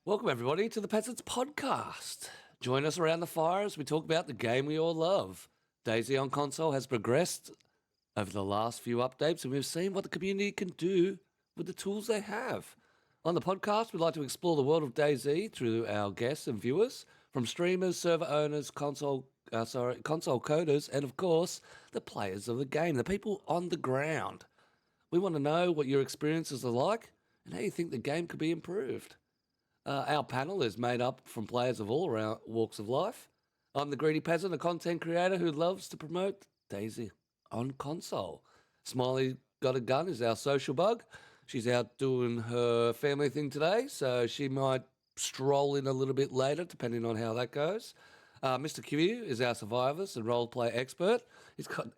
Welcome, everybody, to the Peasants Podcast. Join us around the fire as we talk about the game we all love. DayZ on console has progressed over the last few updates, and we've seen what the community can do with the tools they have. On the podcast, we'd like to explore the world of DayZ through our guests and viewers, from streamers, server owners, console coders, and, of course, the players of the game, the people on the ground. We want to know what your experiences are like and how you think the game could be improved. Our panel is made up from players of all around walks of life. I'm the Greedy Peasant, a content creator who loves to promote DayZ on console. SmileysgotaGun is our social bug. She's out doing her family thing today, so she might stroll in a little bit later, depending on how that goes. Mr. Q is our survivors and roleplay expert. He's got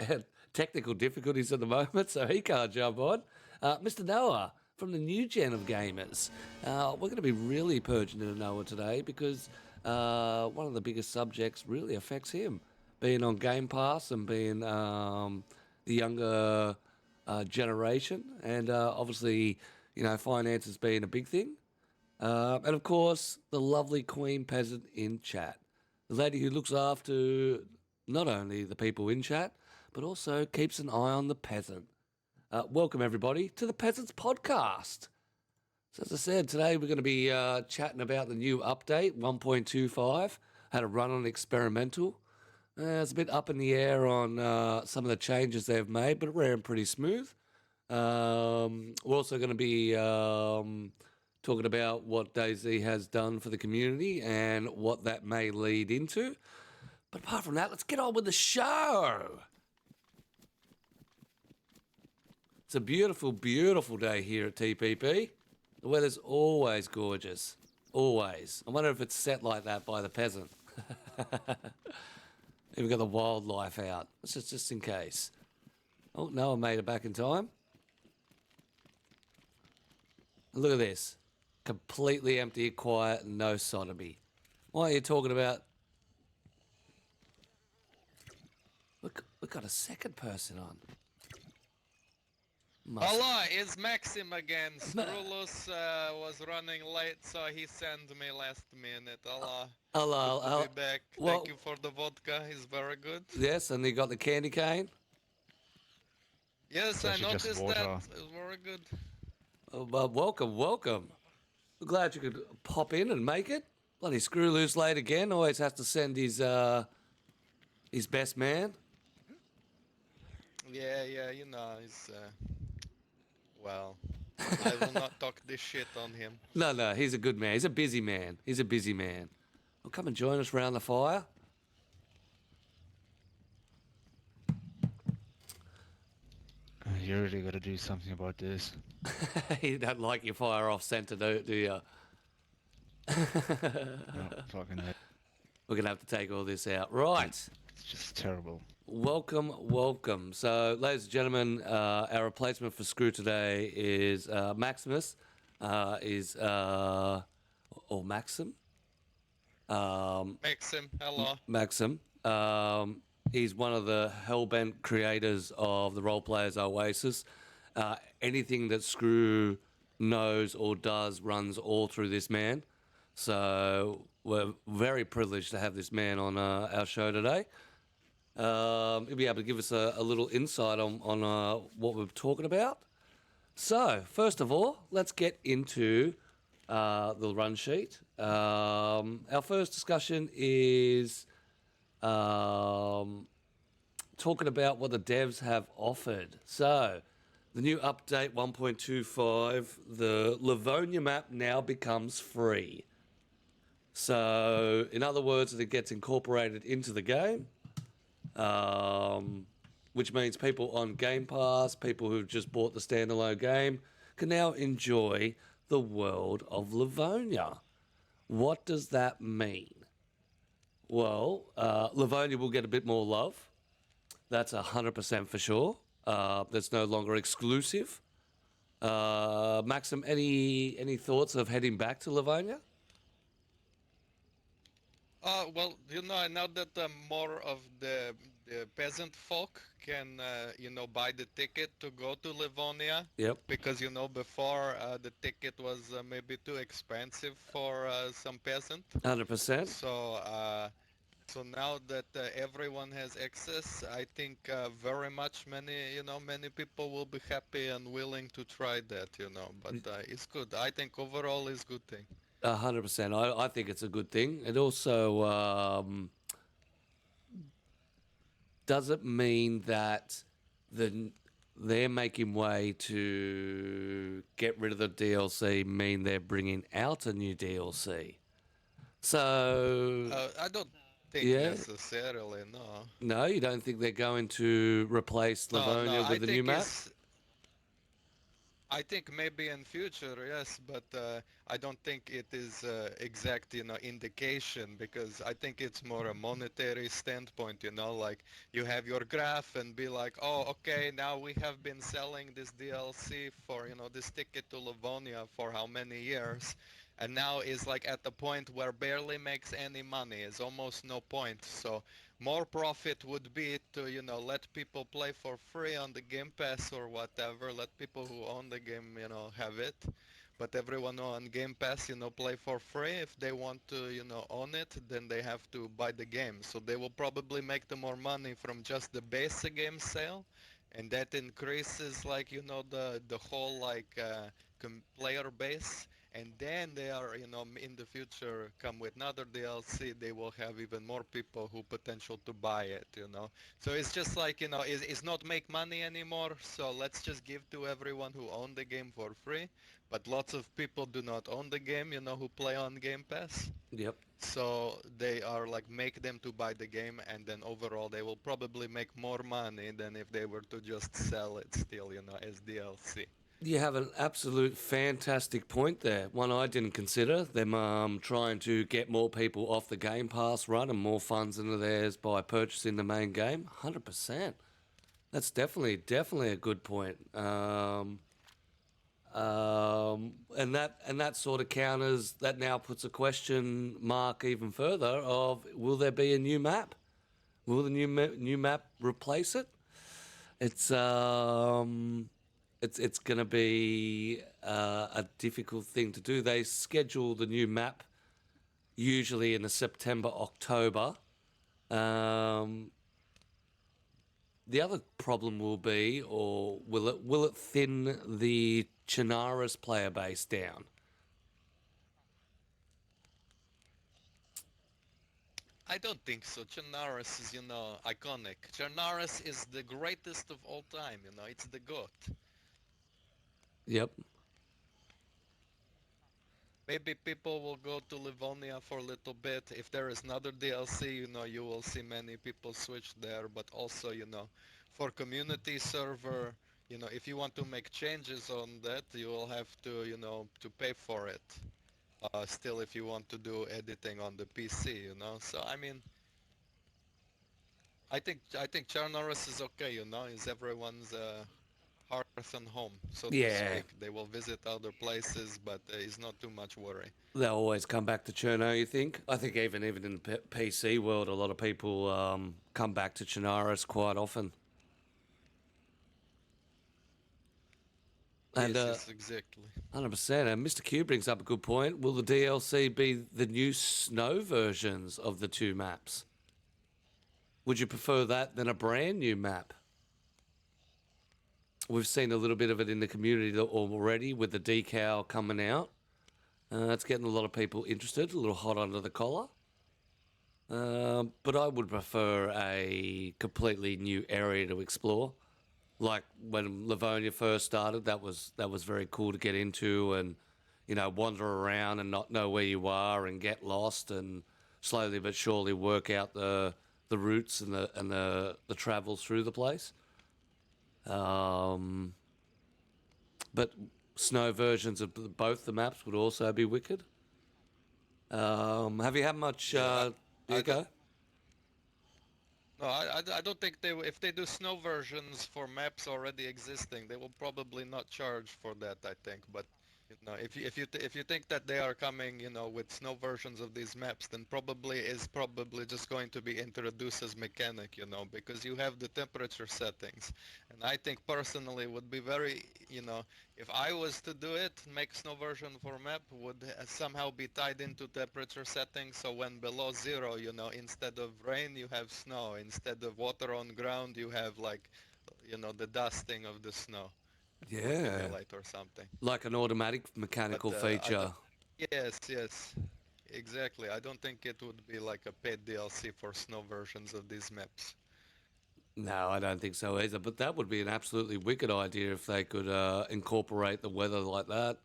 technical difficulties at the moment, so he can't jump on. Mr. Noah from the new gen of gamers. We're going to be really purging into Noah today because one of the biggest subjects really affects him. Being on Game Pass and being the younger generation, and obviously, finances being a big thing. And of course, the lovely Queen Peasant in chat. The lady who looks after not only the people in chat, but also keeps an eye on the peasant. Welcome, everybody, to the Peasants Podcast. So, as I said, today we're going to be chatting about the new update, 1.25. Had a run on experimental. It's a bit up in the air on some of the changes they've made, but it ran pretty smooth. We're also going to be talking about what DayZ has done for the community and what that may lead into. But apart from that, let's get on with the show. It's a beautiful, beautiful day here at TPP. The weather's always gorgeous. Always. I wonder if it's set like that by the peasant. Even got the wildlife out. It's just in case. Oh, Noah made it back in time. And look at this. Completely empty, quiet, no sodomy. Why are you talking about... Look, we've got a second person on. Hello, it's Maximus again. Scrooluce was running late, so he sent me last minute. Hello. Hello. Good to be back. Well, thank you for the vodka, it's very good. Yes, and you got the candy cane? Yes, I noticed that. It's very good. Oh, well, welcome. We're glad you could pop in and make it. Bloody Scrooluce late again. Always has to send his best man. Yeah, he's... Well, I will not talk this shit on him. No, he's a good man. He's a busy man. Well, come and join us around the fire. You really got to do something about this. You don't like your fire off centre, do you? No, fucking hell. We're going to have to take all this out. Right. It's just terrible. Welcome. So, ladies and gentlemen, our replacement for Screw today is Maximus, or Maxim. Maxim, hello. Maxim. He's one of the hellbent creators of the Roleplayers Oasis. Anything that Screw knows or does runs all through this man. So we're very privileged to have this man on our show today. He'll be able to give us a little insight on what we're talking about. So, first of all, let's get into the run sheet. Our first discussion is talking about what the devs have offered. So, the new update 1.25, the Livonia map now becomes free. So, in other words, it gets incorporated into the game. Which means people on Game Pass, people who've just bought the standalone game, can now enjoy the world of Livonia. What does that mean? Well, Livonia will get a bit more love. That's 100% for sure. That's no longer exclusive. Maxim, any thoughts of heading back to Livonia? Well, now that more of the the peasant folk can, buy the ticket to go to Livonia Yep. because, before the ticket was maybe too expensive for some peasant. 100%. So now that everyone has access, I think very much many people will be happy and willing to try that, But it's good. I think overall it's good thing. 100%. I think it's a good thing. It also doesn't mean that the they're making way to get rid of the DLC mean they're bringing out a new DLC. So, I don't think yeah, necessarily, no. no, you don't think they're going to replace No, Livonia with a new map? I think maybe in future, yes, but I don't think it is exact, indication because I think it's more a monetary standpoint, like you have your graph and be like, oh, okay, now we have been selling this DLC for, this ticket to Livonia for how many years, and now is like at the point where barely makes any money, is almost no point. So more profit would be to, let people play for free on the Game Pass or whatever. Let people who own the game, have it. But everyone on Game Pass, play for free. If they want to, own it, then they have to buy the game. So they will probably make the more money from just the basic game sale. And that increases like, the whole like player base, and then they are in the future come with another DLC, they will have even more people who potential to buy it. So it's just like it's not make money anymore, so let's just give to everyone who own the game for free, but lots of people do not own the game, who play on Game Pass, Yep. so they are like make them to buy the game, and then overall they will probably make more money than if they were to just sell it still, as DLC. You have an absolute fantastic point there. One I didn't consider. Them trying to get more people off the Game Pass run and more funds into theirs by purchasing the main game. 100%. That's definitely a good point. And that sort of counters that now puts a question mark even further of will there be a new map? Will the new map replace it? It's going to be a difficult thing to do. They schedule the new map usually in the September October. The other problem will be, or will it thin the Chernarus player base down? I don't think so. Chernarus is, iconic. Chernarus is the greatest of all time, it's the GOAT. Yep. Maybe people will go to Livonia for a little bit. If there is another DLC, you will see many people switch there, but also, for community server, if you want to make changes on that, you will have to, to pay for it. Still, if you want to do editing on the PC, So I mean, I think Chernarus is okay, is everyone's hearth and home, so to Yeah. speak. They will visit other places, but it's not too much worry. They'll always come back to Cherno, you think? I think even in the PC world, a lot of people come back to Chernarus quite often. And Yes, exactly. 100%. And Mr. Q brings up a good point. Will the DLC be the new snow versions of the two maps? Would you prefer that than a brand new map? We've seen a little bit of it in the community already with the decal coming out. It's getting a lot of people interested, a little hot under the collar. But I would prefer a completely new area to explore. Like when Livonia first started, that was very cool to get into and wander around and not know where you are and get lost and slowly but surely work out the routes and the travels through the place. But snow versions of both the maps would also be wicked. Have you had much? Yeah, You I don't. go. No, I don't think if they do snow versions for maps already existing, they will probably not charge for that, I think. But, If you think that they are coming, with snow versions of these maps, then probably just going to be introduced as mechanic, because you have the temperature settings, and I think personally would be very, if I was to do it, make snow version for map would somehow be tied into temperature settings. So when below zero, instead of rain you have snow, instead of water on ground you have like, the dusting of the snow to Yeah, accumulate or something. like an automatic But mechanical I don't. feature. Yes, exactly. I don't think it would be like a paid DLC for snow versions of these maps. No, I don't think so either. But that would be an absolutely wicked idea if they could incorporate the weather like that.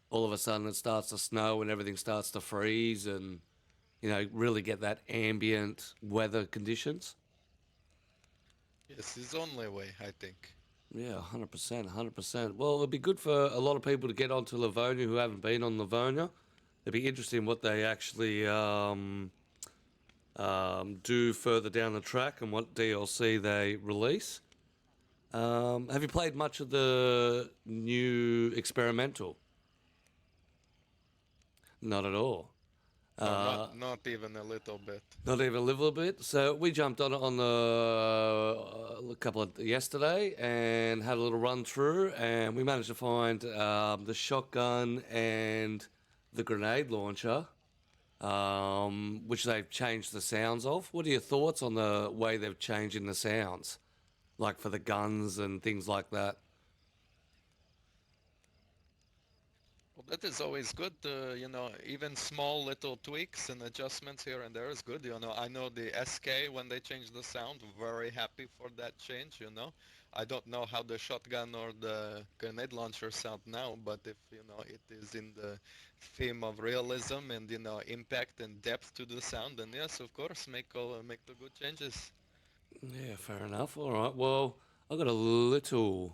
All of a sudden, it starts to snow and everything starts to freeze, and really get that ambient weather conditions. Yes, it's the only way, I think. Yeah, 100%, 100%. Well, it'd be good for a lot of people to get onto Livonia who haven't been on Livonia. It'd be interesting what they actually do further down the track and what DLC they release. Have you played much of the new experimental? Not at all. No, not even a little bit. Not even a little bit. So we jumped on it on a couple of yesterday and had a little run through, and we managed to find the shotgun and the grenade launcher, which they've changed the sounds of. What are your thoughts on the way they've changed in the sounds, like for the guns and things like that? Well, that is always good. Even small little tweaks and adjustments here and there is good. I know the SK, when they changed the sound, very happy for that change. I don't know how the shotgun or the grenade launcher sound now, but if it is in the theme of realism and impact and depth to the sound, then yes, of course, make the good changes. Yeah, fair enough. All right. Well, I've got a little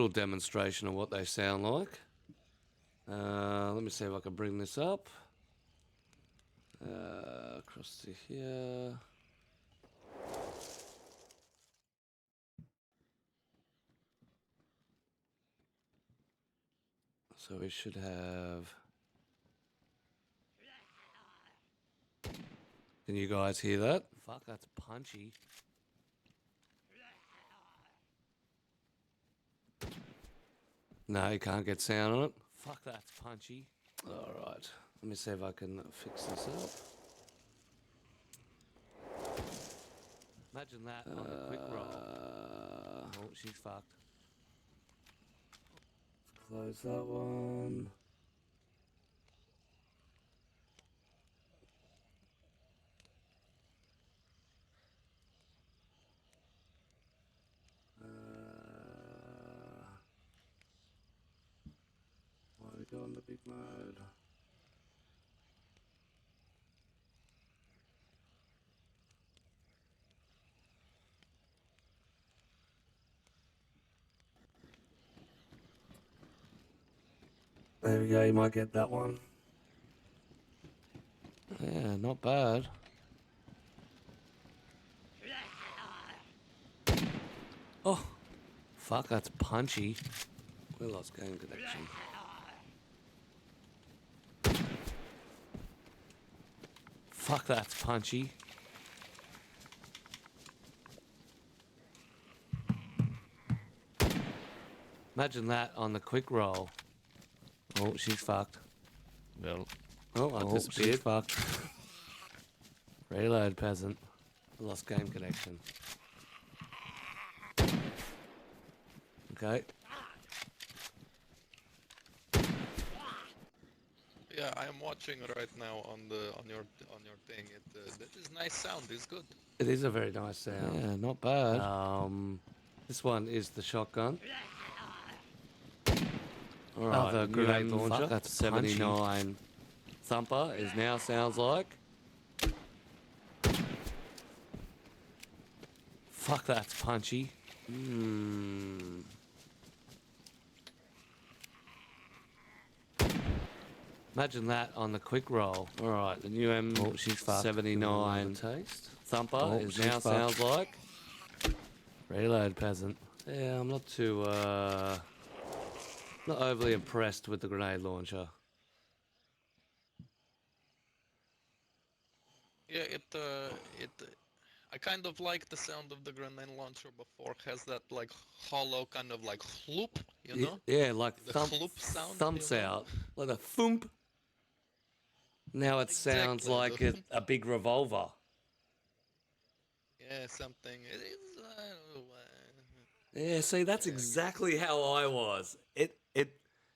demonstration of what they sound like. Let me see if I can bring this up. Across to here. So we should have... Can you guys hear that? Fuck, that's punchy. No, you can't get sound on it. Fuck, that's punchy. All right. Let me see if I can fix this up. Imagine that on a quick roll. Oh, she's fucked. Close that one. Why are we going to big mode? There we go, you might get that one. Yeah, not bad. Oh, fuck, that's punchy. We lost game connection. Fuck, that's punchy. Imagine that on the quick roll. Oh, she's fucked. Well, Oh, I disappeared. She's fucked. Reload, peasant. I lost game connection. Okay. Yeah, I am watching right now on your thing. That is nice sound. It's good. It is a very nice sound. Yeah, not bad. This one is the shotgun. All right, the grenade launcher. That's 79 thumper. Is now sounds like. Fuck, that's punchy. Imagine that on the quick roll. All right, the new M79 taste. Thumper is now sounds like. Reload, peasant. Yeah, I'm not too Not overly impressed with the grenade launcher. Yeah, I kind of like the sound of the grenade launcher before. Has that like hollow kind of like chloop, you know? Yeah, like The chloop sound, thumps you know? out, like a thump. Now it sounds Exactly, like the a big revolver. yeah, something. It is. Yeah, see, that's Yeah. exactly how I was.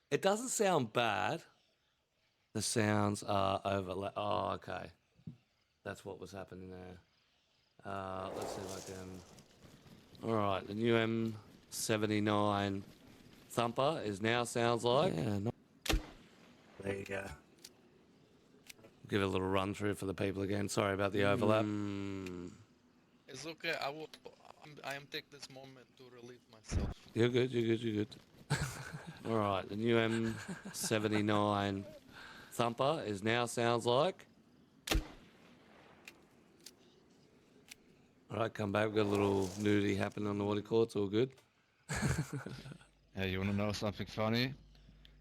It doesn't sound bad. The sounds are overlap. Oh, okay. That's what was happening there. Let's see if I can. All right, the new M79 thumper is now sounds like. Yeah, there you go. Give it a little run through for the people again. Sorry about the overlap. It's okay. I am take this moment to relieve myself. You're good. You're good. You're good. All right, the new M79 thumper is now sounds like. All right, come back. We've got a little nudity happening on the what call. It's all good. Yeah, you wanna know something funny?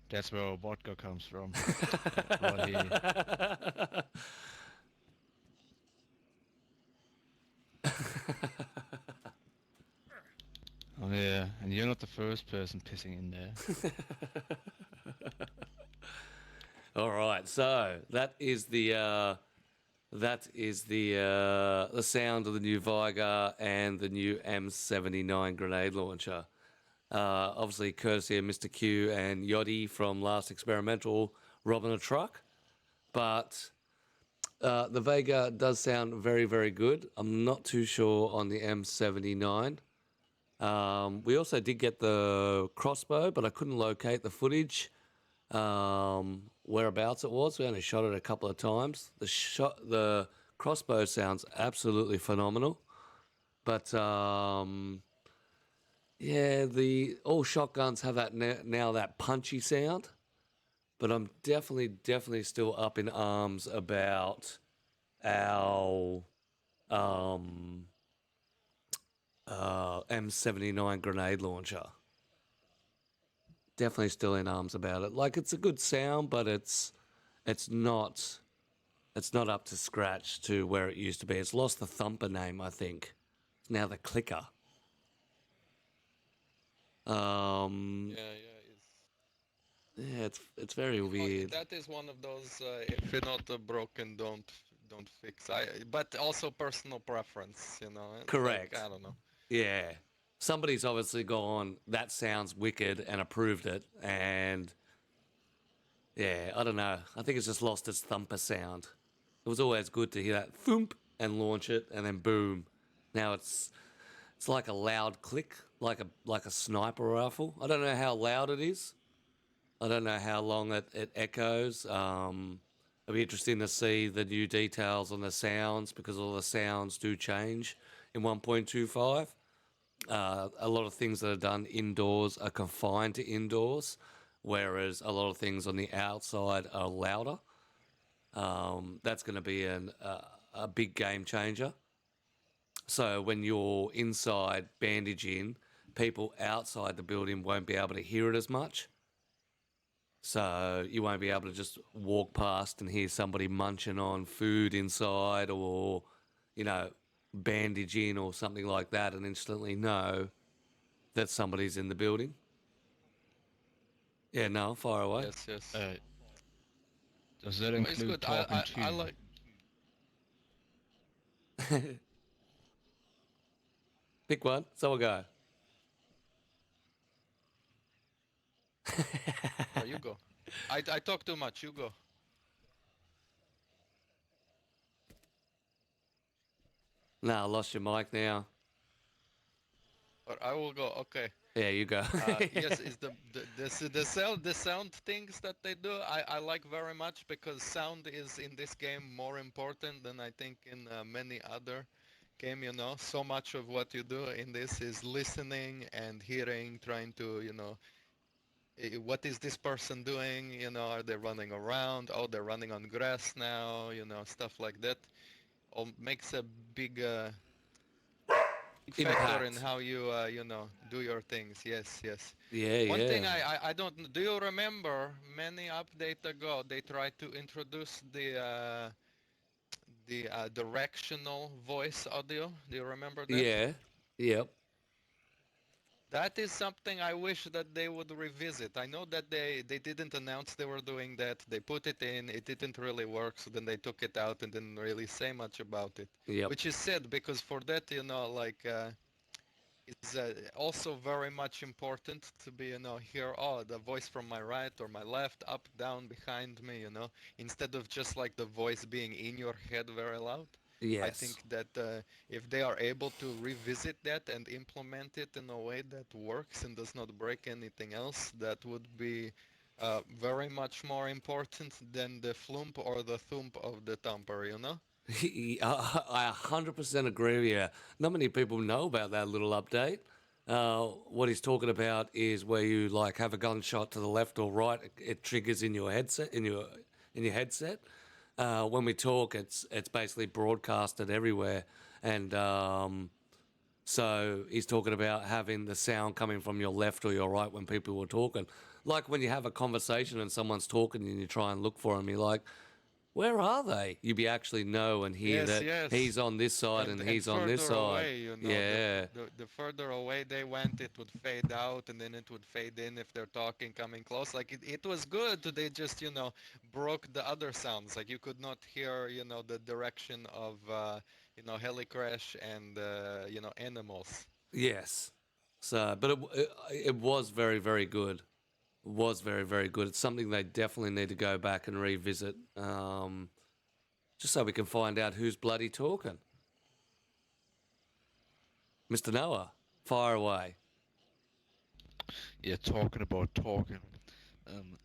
That's where our vodka comes from. Well, he... Oh yeah, and you're not the first person pissing in there. All right, so that is the sound of the new Vigar and the new M79 grenade launcher. Obviously, courtesy of Mr. Q and Yachty from Last Experimental, robbing a truck. But the Vega does sound very, very good. I'm not too sure on the M79. We also did get the crossbow, but I couldn't locate the footage whereabouts it was. We only shot it a couple of times. The crossbow sounds absolutely phenomenal, but yeah, all shotguns have that now that punchy sound. But I'm definitely still up in arms about our M79 grenade launcher. Definitely still in arms about it. Like, it's a good sound, but it's not up to scratch to where it used to be. It's lost the thumper name, I think. It's now the clicker. Yeah, it's very weird. That is one of those. If you're not broken, don't fix. But also personal preference, you know. It's Correct. Like, I don't know. Yeah. Somebody's obviously gone, that sounds wicked, and approved it. And yeah, I don't know. I think it's just lost its thumper sound. It was always good to hear that thump and launch it, and then boom. Now it's like a loud click, like a sniper rifle. I don't know how loud it is. I don't know how long it echoes. It'll be interesting to see the new details on the sounds, because all the sounds do change in 1.25. A lot of things that are done indoors are confined to indoors, whereas a lot of things on the outside are louder. That's going to be a big game changer. So when you're inside bandaging, people outside the building won't be able to hear it as much. So you won't be able to just walk past and hear somebody munching on food inside, or, bandaging or something like that, and instantly know that somebody's in the building. Yeah, no, far away. Yes. Does that Well, it's include good. talking I to? like. Pick one. Someone go. Oh, you go. I talk too much. You go. No, I lost your mic now. Or I will go. Okay. Yeah, you go. Yes, is the sound things that they do. I like very much, because sound is in this game more important than I think in many other game. You know, so much of what you do in this is listening and hearing, trying to what is this person doing? You know, are they running around? Oh, they're running on grass now. You know, stuff like that. All makes a big factor in impact. how you do your things. Yes, yes. Yeah, One thing yeah. I don't do you remember many update ago they tried to introduce the directional voice audio. Do you remember that? Yeah. Yep. That is something I wish that they would revisit. I know that they didn't announce they were doing that. They put it in, it didn't really work, so then they took it out and didn't really say much about it. Yep. Which is sad because for that, is also very much important to be, hear, oh, the voice from my right or my left, up, down, behind me, instead of just like the voice being in your head very loud. I Yes. think that if they are able to revisit that and implement it in a way that works and does not break anything else, that would be very much more important than the flump or the thump of the thumper, I 100% agree with you. Not many people know about that little update. What he's talking about is where you like have a gunshot to the left or right, it triggers in your headset in your headset. When we talk, it's basically broadcasted everywhere, and so he's talking about having the sound coming from your left or your right when people were talking. Like when you have a conversation and someone's talking and you try and look for them, you're like, where are they? You be actually know and hear Yes, that yes. he's on this side and And he's on this further side. away, Yeah. the further away they went, it would fade out and then it would fade in if they're talking, coming close. Like it was good. They just, broke the other sounds. Like you could not hear, the direction of, heli crash and, animals. Yes. So, but it was very, very good. Was very, very good. It's something they definitely need to go back and revisit, just so we can find out who's bloody talking. Mr. Noah, fire away. Yeah, talking about talking.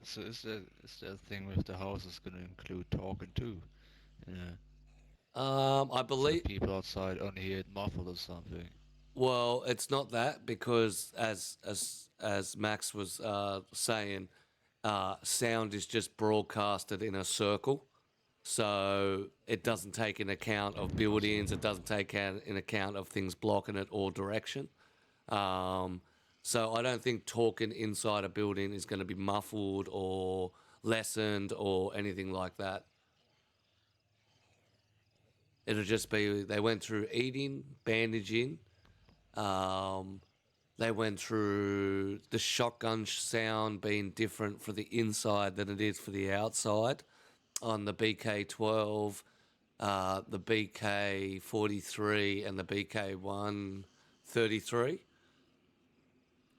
So is that thing with the house is gonna include talking too? Yeah. I So the believe. people outside only hear it muffled or something. Well, it's not that because as Max was saying, sound is just broadcasted in a circle. So it doesn't take in account of buildings. It doesn't take in account of things blocking it or direction. Um, so I don't think talking inside a building is going to be muffled or lessened or anything like that. It'll just be they went through eating, bandaging. Um, they went through the shotgun sound being different for the inside than it is for the outside on the BK12, the BK43, and the BK133.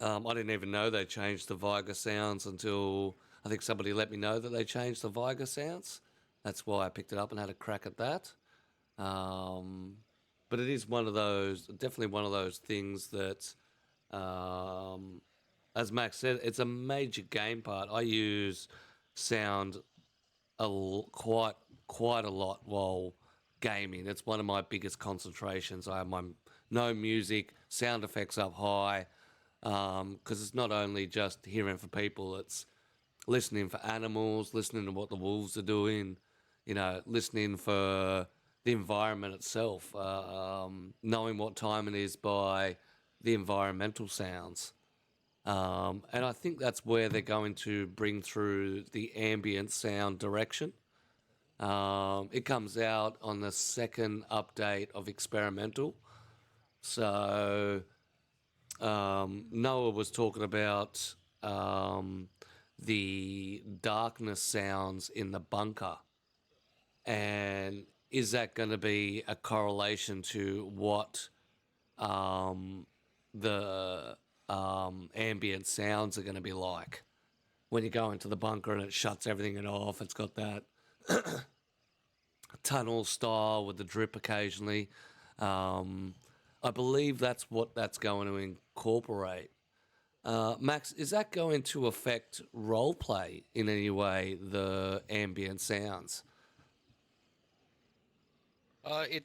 I didn't even know they changed the Viger sounds until I think somebody let me know that they changed the Viger sounds. That's why I picked it up and had a crack at that. Um, but it is one of those, definitely one of those things that, as Max said, it's a major game part. I use sound quite a lot while gaming. It's one of my biggest concentrations. I have my no music, sound effects up high, because it's not only just hearing for people. It's listening for animals, listening to what the wolves are doing, listening for the environment itself, knowing what time it is by the environmental sounds. And I think that's where they're going to bring through the ambient sound direction. It comes out on the second update of experimental. So Noah was talking about the darkness sounds in the bunker. And is that going to be a correlation to what the ambient sounds are going to be like? When you go into the bunker and it shuts everything off, it's got that tunnel style with the drip occasionally. I believe that's what that's going to incorporate. Max, is that going to affect roleplay in any way, the ambient sounds? It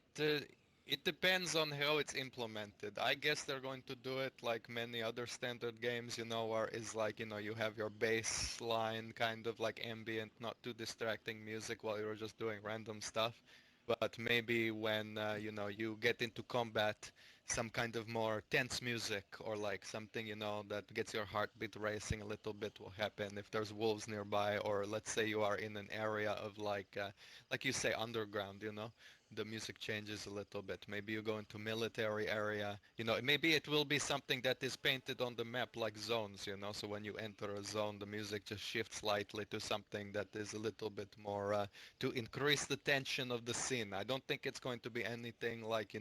depends on how it's implemented. I guess they're going to do it like many other standard games, where is like, you have your bass line kind of like ambient, not too distracting music while you're just doing random stuff. But maybe when, you get into combat, some kind of more tense music or like something, that gets your heartbeat racing a little bit will happen if there's wolves nearby, or let's say you are in an area of like you say, underground, the music changes a little bit. Maybe you go into military area, maybe it will be something that is painted on the map like zones, so when you enter a zone, the music just shifts slightly to something that is a little bit more to increase the tension of the scene. I don't think it's going to be anything like,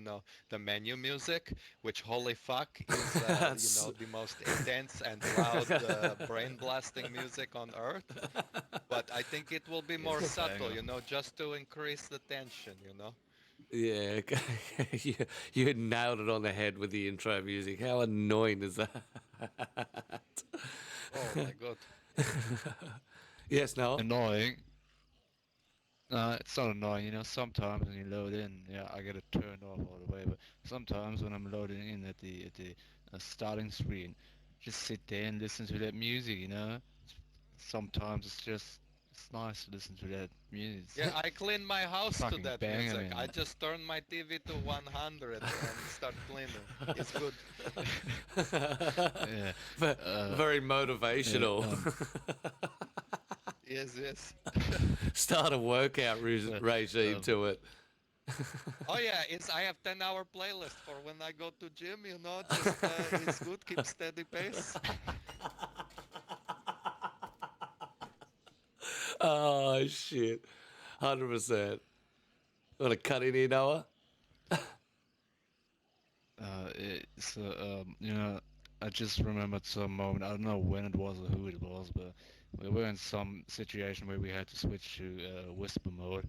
the menu music, which holy fuck is, That's- the most intense and loud brain blasting music on earth. But I think it will be more subtle, just to increase the tension. Yeah, you nailed it on the head with the intro music. How annoying is that? Oh my god. Yes, Noah? Annoying. It's not annoying, sometimes when you load in, yeah, I get it turned off all the way, but sometimes when I'm loading in at the starting screen, just sit there and listen to that music. Sometimes it's nice to listen to that music. Yeah, I clean my house to Fucking that banger, music. I man. just turn my TV to 100 and start cleaning. It's good. Yeah. Very Yeah, motivational. Yes, yes. Start a workout uh, regime to it. Oh yeah, I have 10-hour playlist for when I go to gym, just it's good, keep steady pace. Oh, shit. 100%. Want to cut in here, Noah? I just remembered some moment. I don't know when it was or who it was, but we were in some situation where we had to switch to whisper mode,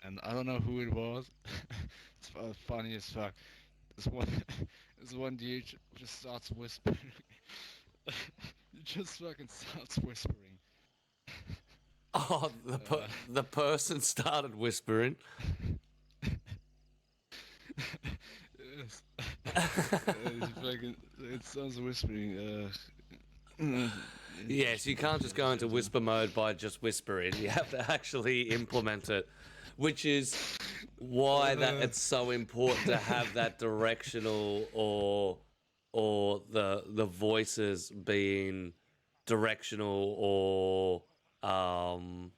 and I don't know who it was. It's funny as fuck. This one, this one dude just starts whispering. He just fucking starts whispering. Oh, Uh, the person started whispering. yes. It sounds whispering. Yes, you can't just go into whisper mode by just whispering. You have to actually implement it, which is why that it's so important to have that directional or the voices being directional or um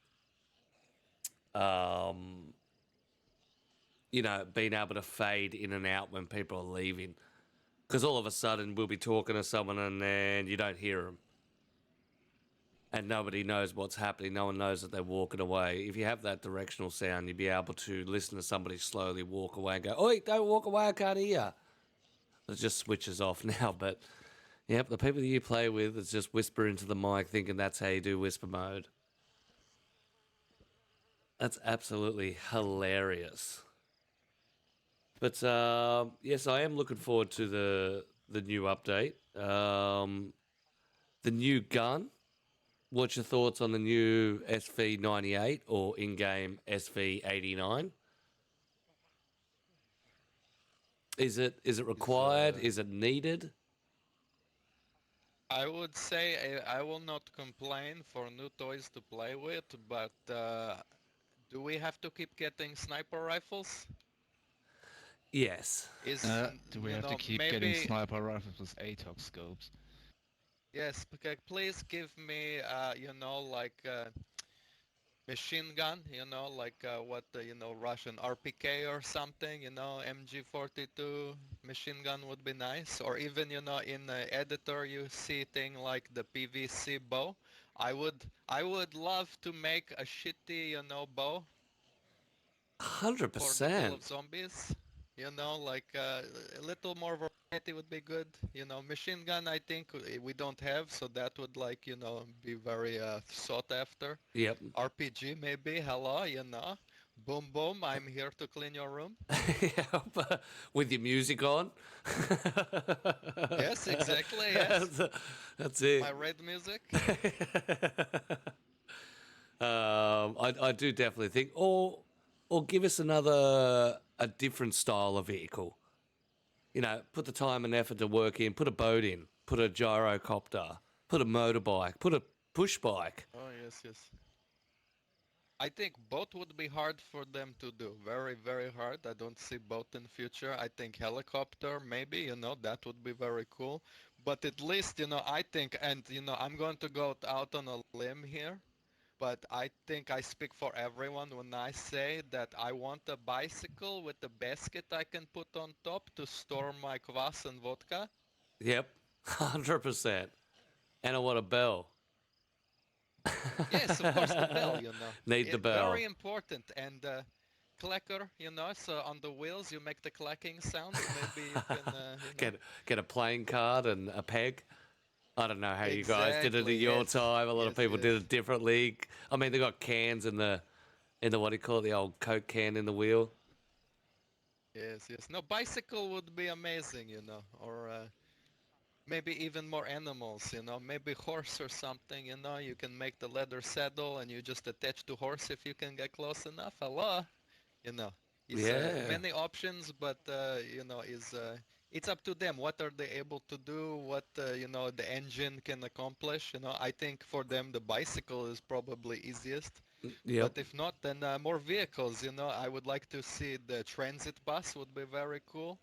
being able to fade in and out when people are leaving. Because all of a sudden we'll be talking to someone and then you don't hear them. And nobody knows what's happening. No one knows that they're walking away. If you have that directional sound, you'd be able to listen to somebody slowly walk away and go, "Oi, don't walk away, I can't hear." It just switches off now. But, yep, the people that you play with is just whisper into the mic thinking that's how you do whisper mode. That's absolutely hilarious. But, yes, I am looking forward to the new update. The new gun. What's your thoughts on the new SV98 or in-game SV89? Is it required? Is it needed? I would say I will not complain for new toys to play with, but do we have to keep getting sniper rifles? Yes. Do we have to keep getting maybe sniper rifles with ATOX scopes? yes. Please give me like machine gun, like what Russian RPK or something, MG42 machine gun would be nice, or even in the editor you see thing like the PVC bow. I would love to make a shitty bow for the Kill of 100%. Zombies. Like a little more variety would be good. Machine gun I think we don't have, so that would like be very sought after. Yep. RPG maybe, hello, Boom boom, I'm here to clean your room. Yep. With your music on. Yes, exactly, yes. That's it. My red music. I do definitely think, or give us a different style of vehicle. Put the time and effort to work in. Put a boat in. Put a gyrocopter. Put a motorbike. Put a push bike. Oh yes, yes. I think both would be hard for them to do. Very, very hard. I don't see both in future. I think helicopter, maybe, that would be very cool. But at least, I think, and, I'm going to go out on a limb here, but I think I speak for everyone when I say that I want a bicycle with a basket I can put on top to store my kvass and vodka. Yep, 100%. And I want a bell. Yes, of course, the bell, Need the Very bell. important. And clacker, so on the wheels you make the clacking sounds. Maybe you can, Get a playing card and a peg. I don't know how you guys did it in Exactly, your yes. time. A lot of Yes, people did yes. it differently. I mean, they got cans in the what do you call it, the old Coke can in the wheel. Yes, yes. No, bicycle would be amazing, or maybe even more animals, maybe horse or something, you can make the leather saddle and you just attach to horse if you can get close enough. Allah, you know, it's Yeah. many options, but is it's up to them. What are they able to do? What the engine can accomplish? I think for them the bicycle is probably easiest. Yep. But if not, then more vehicles. I would like to see the transit bus would be very cool.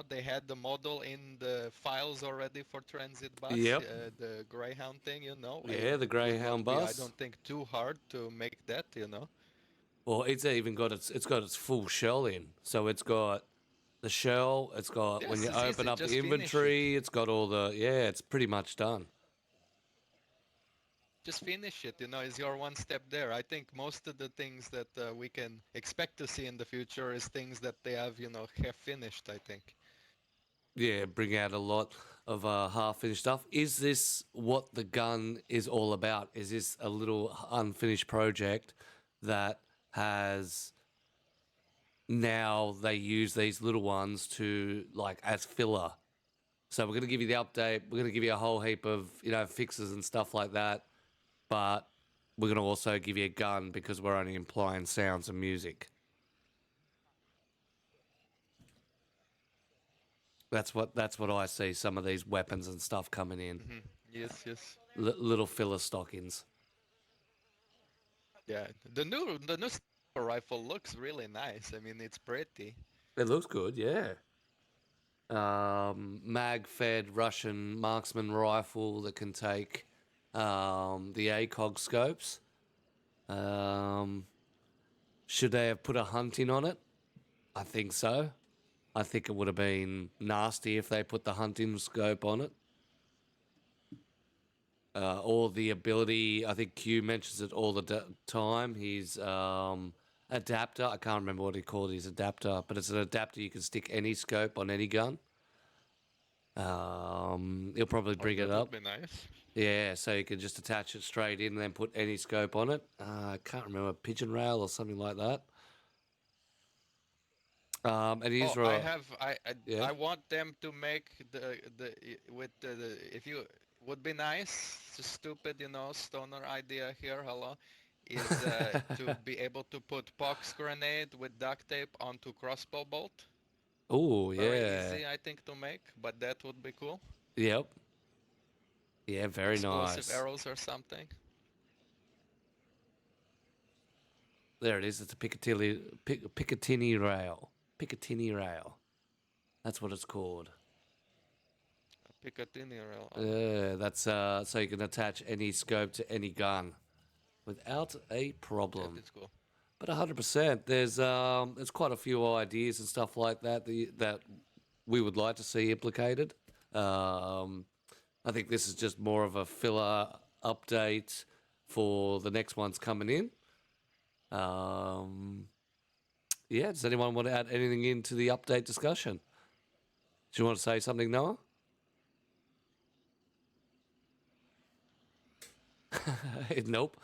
They had the model in the files already for transit bus, Yep. the Greyhound thing. It Yeah, the would not Greyhound be, I bus. don't think, too hard to make that. Well, it's even got its full shell in. So it's got the shell. It's got when Yes, you it's open easy. up Just the finish it. inventory. It's got all the yeah. It's pretty much done. Just finish it. Is your one step there. I think most of the things that we can expect to see in the future is things that they have finished, I think. Yeah, bring out a lot of half finished stuff. Is this what the gun is all about? Is this a little unfinished project that has now they use these little ones to like as filler? So we're gonna give you the update. We're gonna give you a whole heap of fixes and stuff like that, but we're gonna also give you a gun because we're only implying sounds and music. That's what I see. Some of these weapons and stuff coming in, Yes, yes. little filler stockings. Yeah, the new sniper rifle looks really nice. I mean, it's pretty. It looks good, yeah. Mag-fed Russian marksman rifle that can take the ACOG scopes. Um, should they have put a hunting on it? I think so. I think it would have been nasty if they put the hunting scope on it. Or the ability, I think Q mentions it all the time. His adapter, I can't remember what he called his adapter, but it's an adapter you can stick any scope on any gun. He'll probably Oh, bring it that would up. be nice. Yeah, so you can just attach it straight in and then put any scope on it. I can't remember, pigeon rail or something like that. And Oh, he's I right. have I Yeah. I want them to make with the if you would be nice, it's a stupid, stoner idea here, hello, is to be able to put pox grenade with duct tape onto crossbow bolt. Oh, Very yeah. easy, I think, to make, but that would be cool. Yep. Yeah, very Explosive nice. arrows or something. There it is. It's a Picatinny rail. Picatinny rail. That's what it's called. Picatinny rail. That's so you can attach any scope to any gun without a That problem. is cool. But 100%, there's quite a few ideas and stuff like that that we would like to see implicated. Um, I think this is just more of a filler update for the next ones coming in. Um, yeah, does anyone want to add anything into the update discussion? Do you want to say something, Noah? Nope.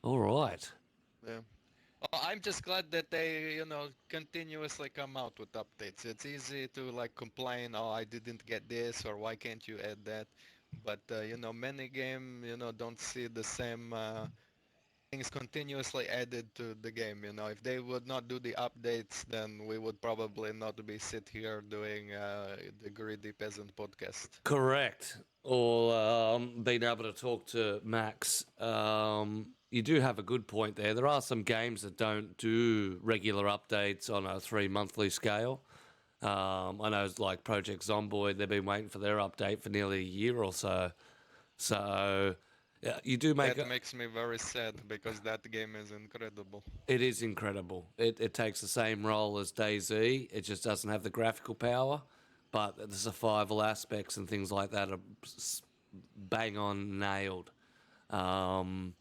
All right. Yeah. Oh, I'm just glad that they, continuously come out with updates. It's easy to like complain, oh, I didn't get this, or why can't you add that? But many game, don't see the same continuously added to the game. If they would not do the updates, then we would probably not be sit here doing the Greedy Peasant podcast. Correct. Or being able to talk to Max. You do have a good point there. There are some games that don't do regular updates on a 3 monthly scale. I know it's like Project Zomboid, they've been waiting for their update for nearly a year or so. So yeah, you do make That makes me very sad because that game is incredible. it is incredible. It takes the same role as DayZ. It just doesn't have the graphical power, but the survival aspects and things like that are bang on nailed. Um,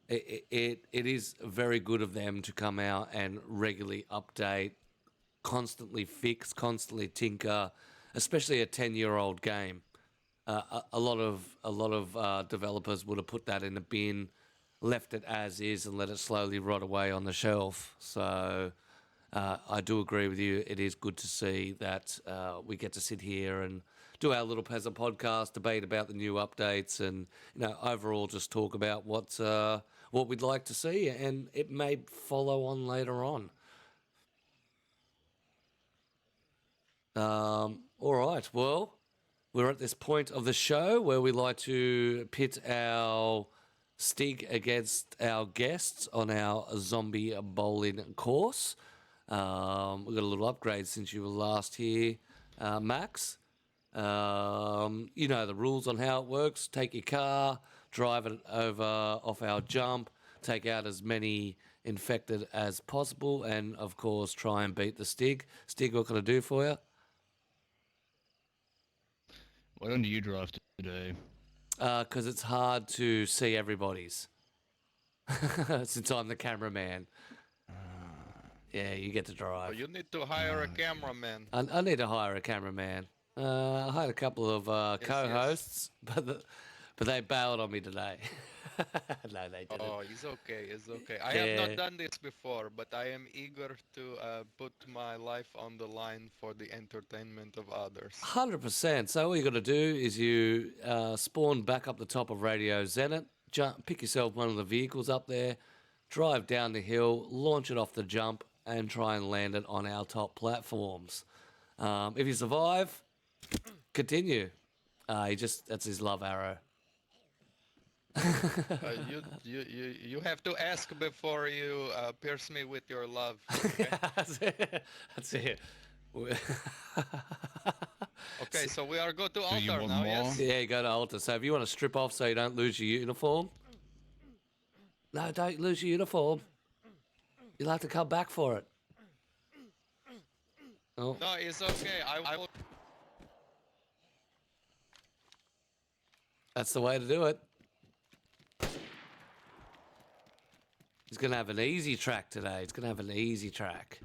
it is very good of them to come out and regularly update, constantly fix, constantly tinker, especially a 10-year-old game. A lot of developers would have put that in a bin, left it as is, and let it slowly rot away on the shelf. So I do agree with you. It is good to see that we get to sit here and do our little peasant podcast, debate about the new updates, and overall just talk about what we'd like to see, and it may follow on later on. All right. Well, we're at this point of the show where we like to pit our Stig against our guests on our zombie bowling course. We've got a little upgrade since you were last here, Max. You know the rules on how it works. Take your car, drive it over off our jump, take out as many infected as possible, and of course try and beat the Stig. Stig, what can I do for you? Why don't you drive today? Because it's hard to see everybody's. Since I'm the cameraman. Yeah, you get to drive. You need to hire a cameraman. I need to hire a cameraman. I hired a couple of co-hosts, but they bailed on me today. No, they didn't. Oh, it's okay, it's okay. I have not done this before, but I am eager to put my life on the line for the entertainment of others. 100%. So all you got to do is you spawn back up the top of Radio Zenit, pick yourself one of the vehicles up there, drive down the hill, launch it off the jump, and try and land it on our top platforms. If you survive, continue. That's his love arrow. You have to ask before you pierce me with your love. Okay, That's it. okay, so we are go to you altar want now, more? yes? Yeah, you go to altar. So if you want to strip off so you don't lose your uniform. No, don't lose your uniform. You'll have to come back for it. Oh. No, it's okay. I will. That's the way to do it. He's going to have an easy track today. He's going to have an easy track.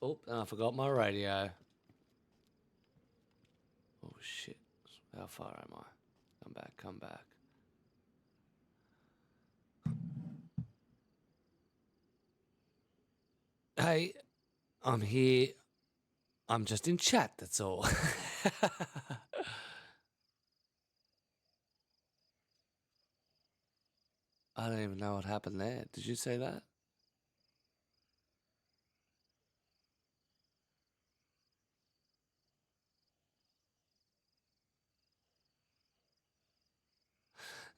Oh, and I forgot my radio. Oh, shit. How far am I? Come back. Hey, I'm here. I'm just in chat, that's all. I don't even know what happened there. Did you say that?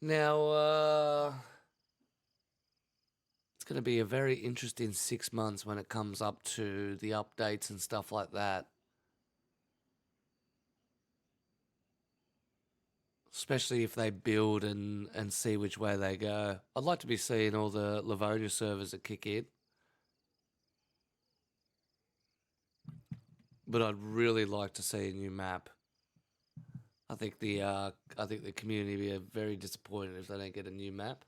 Now, it's going to be a very interesting 6 months when it comes up to the updates and stuff like that. Especially if they build and see which way they go. I'd like to be seeing all the Livonia servers that kick in. But I'd really like to see a new map. I think the community will be very disappointed if they don't get a new map.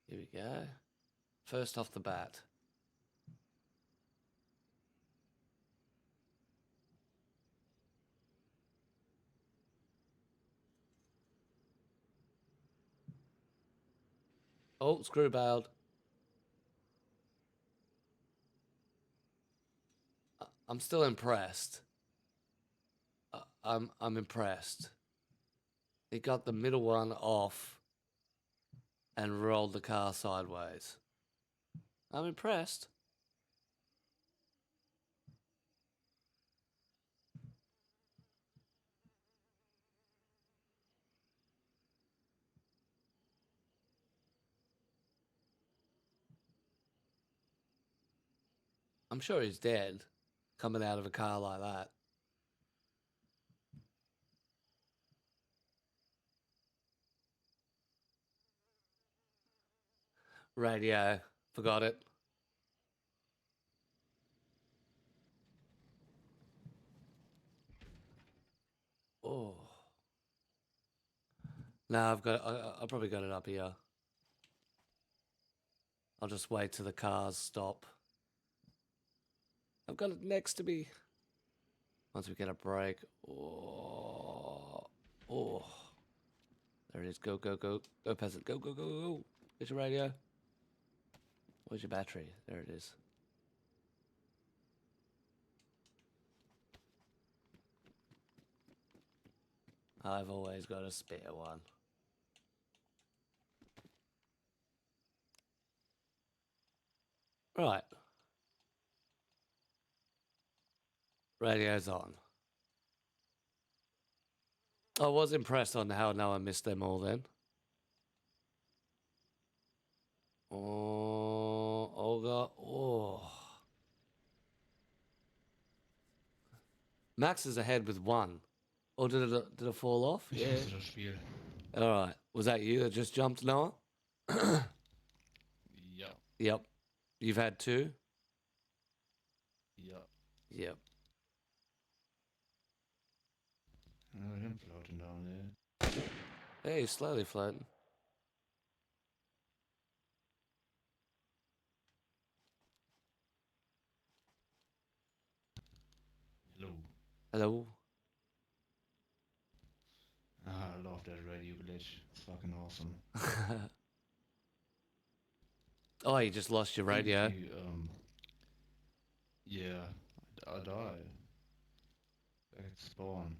Here we go. First off the bat. Oh, screw bailed. I'm still impressed. I'm impressed. He got the middle one off and rolled the car sideways. I'm impressed. I'm sure he's dead, coming out of a car like that. Radio. Forgot it. Oh. No, I've probably got it up here. I'll just wait till the cars stop. I've got it next to me. Once we get a break. Oh. Oh. There it is. Go, go, go. Go, peasant. Go, go, go, go. Get your radio. Where's your battery? There it is. I've always got a spare one. Right. Radio's on. I was impressed on how no one missed them all then. Oh, Olga. Oh. Max is ahead with one. Or did it fall off? Ich Yeah. hasse das Spiel. All right. Was that you that just jumped, Noah? Ja. Yep. You've had two? Ja. Yep. Him floating down there. Hey, he's slowly floating. Hello. Hello. Ah, I love that radio glitch. It's fucking awesome. Oh, you just lost your radio. If you, yeah, I died. Back at spawn.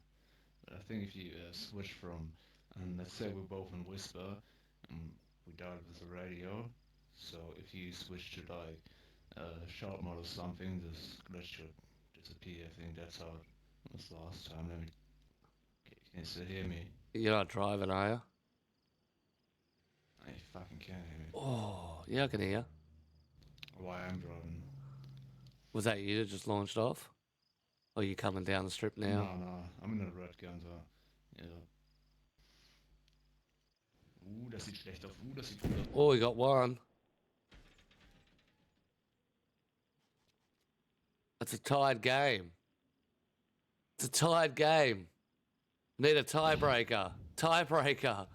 But I think if you switch from, and let's say we're both in Whisper, and we died with the radio, so if you switch to like shout mode or something, this glitch should disappear. I think that's how it was last time. Let me. Can you still hear me? You're not driving, are you? I fucking can't hear me. Oh, yeah, I can hear. Why I'm driving? Was that you that just launched off? Or are you coming down the strip now? No, I'm in a red gun, so. Yeah. Das sieht schlecht aus. Das sieht gut aus. Oh, we got one. It's a tied game. It's a tied game. Need a tiebreaker. Tiebreaker.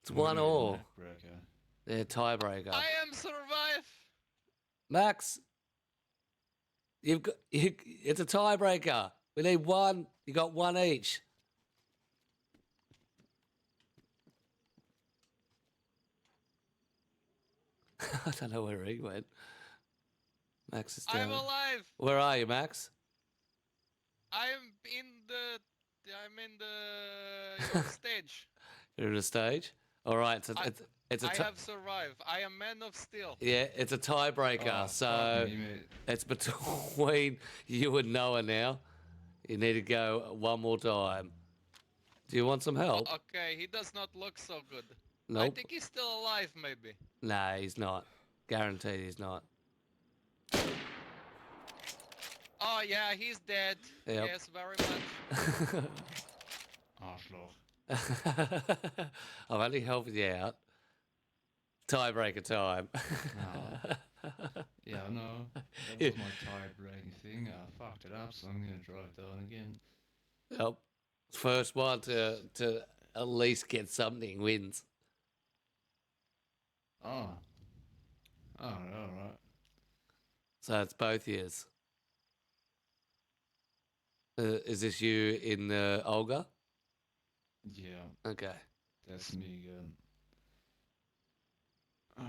It's one all. Neckbreaker. Yeah, tiebreaker. I am survive. Max, it's a tiebreaker. We need one. You got one each. I don't know where he went. Max is down. I'm alive. Where are you, Max? I'm in the your stage. You're in a stage. All right, it's a I have survived. I am man of steel. yeah, it's a tiebreaker. Oh, So fuck me, mate. it's between you and Noah now. You need to go one more time. Do you want some help? Okay, he does not look so good. I Nope. think he's still alive, maybe. Nah, he's not. Guaranteed he's not. Oh yeah, he's dead. Yep. Yes, very much. Arschloch. I'm only helping you out. Tiebreaker time. Yeah, no. That Yeah. was my tie-breaking thing. I fucked it up, so I'm gonna drive down again. Yep. First one to at least get something wins. Oh. Alright. So it's both years. Is this you in Olga? Yeah, Okay. That's me again.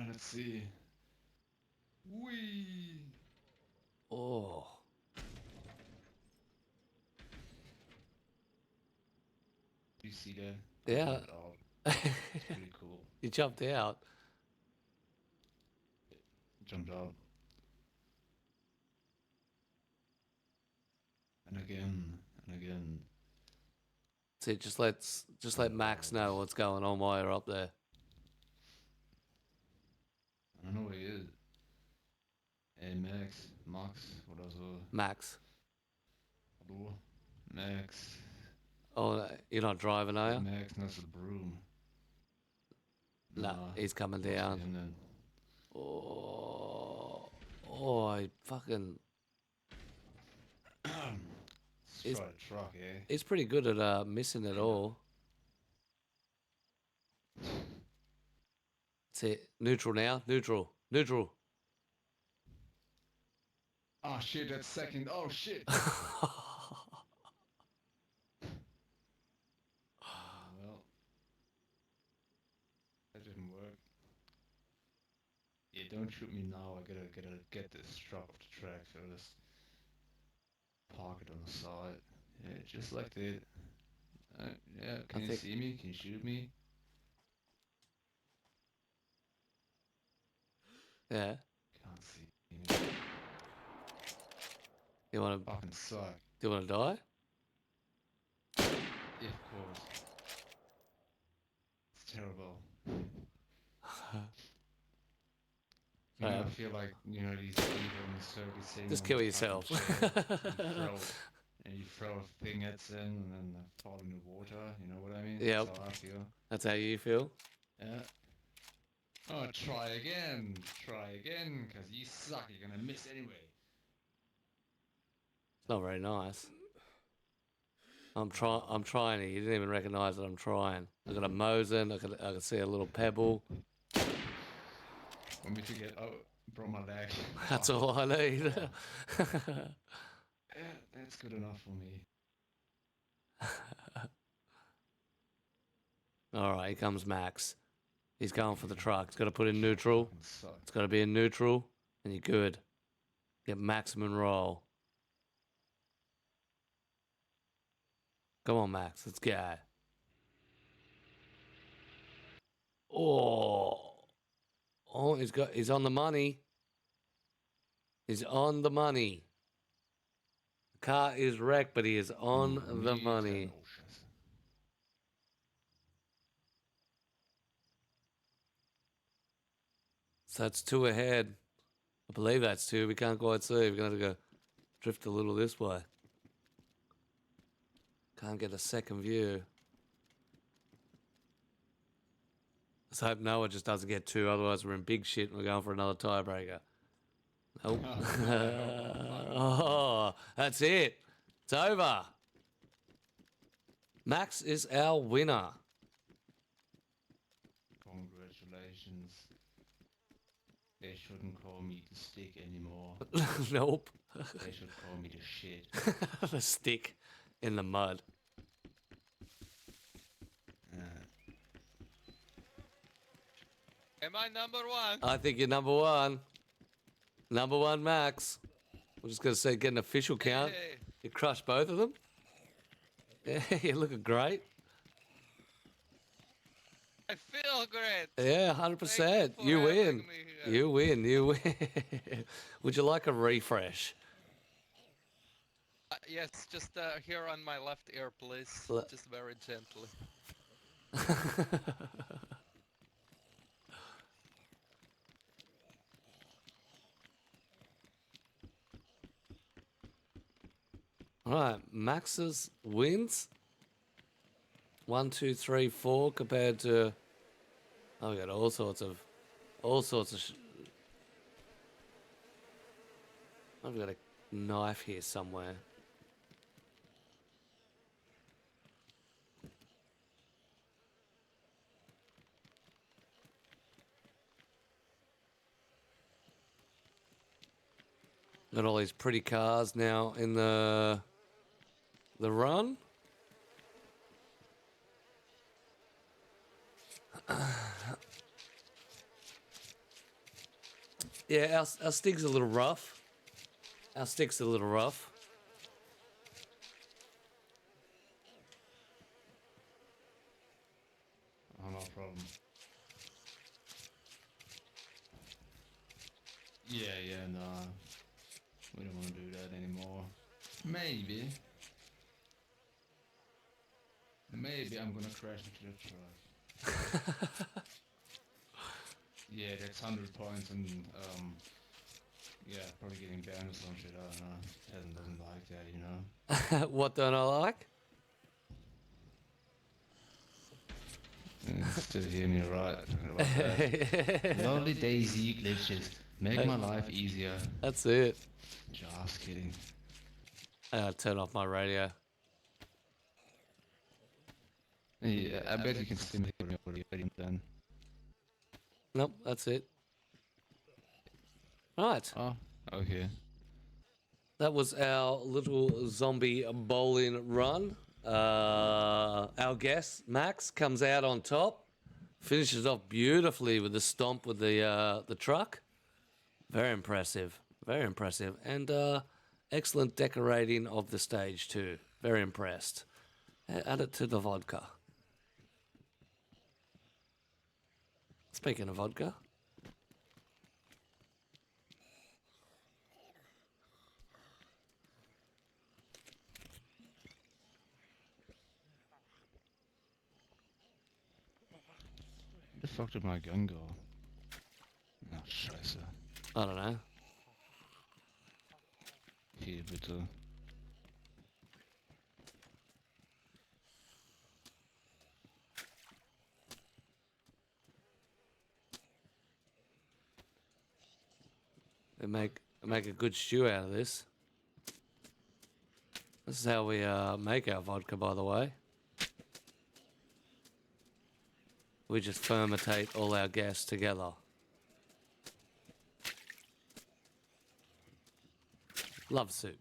Let's see. Wee. Oh. You see that? Yeah. Jumped out. It's pretty cool. You jumped out. Jumped out. And again. And again. See, just let Max know what's going on while you're up there. I don't know where he is. Hey Max, oder so. Max. Hallo? Max. Oh, you're not driving, are you? Max, that's a broom. No, he's coming down. Him then. Oh, I fucking. Let's try the truck, eh? He's pretty good at missing it all. See, neutral now. Neutral. Oh shit, that's second. Oh shit. Well, that didn't work. Yeah, don't shoot me now. I gotta get this truck off the track. So let's park it on the side. Yeah, just like that. Yeah, can you see me? Can you shoot me? Yeah. Can't see me. You want to? Fucking suck. Do you want to die? Yeah, of course. It's terrible. I feel like, these evil and circus things. Just kill yourself. And you throw a thing at them and then they fall in the water, you know what I mean? Yep. That's how I feel. That's how you feel? Yeah. Oh, try again, because you suck, you're gonna miss anyway. It's not very nice. I'm trying it. You didn't even recognise that I'm trying. I got a Mosin. I can see a little pebble. Want me to get brought my leg? That's all I need. Yeah, that's good enough for me. All right, here comes Max. He's going for the truck. He's got to put in neutral. It's got to be in neutral, and you're good. Get maximum roll. Come on, Max. Let's go. Oh, he's on the money. He's on the money. The car is wrecked, but he is on the money. So that's 2 ahead. I believe that's 2. We can't quite see. We're going to go drift a little this way. Can't get a second view. Let's hope Noah just doesn't get 2, otherwise we're in big shit and we're going for another tiebreaker. Nope. Oh, that's it. It's over. Max is our winner. Congratulations. They shouldn't call me the stick anymore. Nope. They should call me the shit. The stick in the mud. Am I number 1? I think you're number 1. Number 1, Max. We're just going to say get an official count. Hey. You crushed both of them. Yeah, you're looking great. I feel great. Yeah, 100%. You win. You win. You win. Would you like a refresh? Yes, just here on my left ear, please. Just very gently. All right, Max's wins. 1, 2, 3, 4 compared to. Oh, we got all sorts of. I've got a knife here somewhere. Got all these pretty cars now in the run. Yeah, our stig's a little rough. Our stick's a little rough. Oh, no problem. Yeah, nah. We don't want to do that anymore. Maybe I'm gonna crash into the truck. Yeah, that's 100 points and yeah, probably getting banned or some shit. I don't know. Adam doesn't like that, you know. What don't I like? Still hear me right about that. Lovely Daisy glitches make my life easier. That's it. Just kidding. I gotta turn off my radio. Yeah, I bet you can still hear me already then. Nope, that's it. Right. Oh, okay. That was our little zombie bowling run. Our guest, Max, comes out on top. Finishes off beautifully with the stomp with the truck. Very impressive. Very impressive. And excellent decorating of the stage too. Very impressed. Add it to the vodka. Speaking of vodka. Where the fuck did my gun go? Oh, scheiße. I don't know. Hier, bitte. We make a good stew out of this. This is how we make our vodka, by the way. We just fermentate all our gas together. Love soup.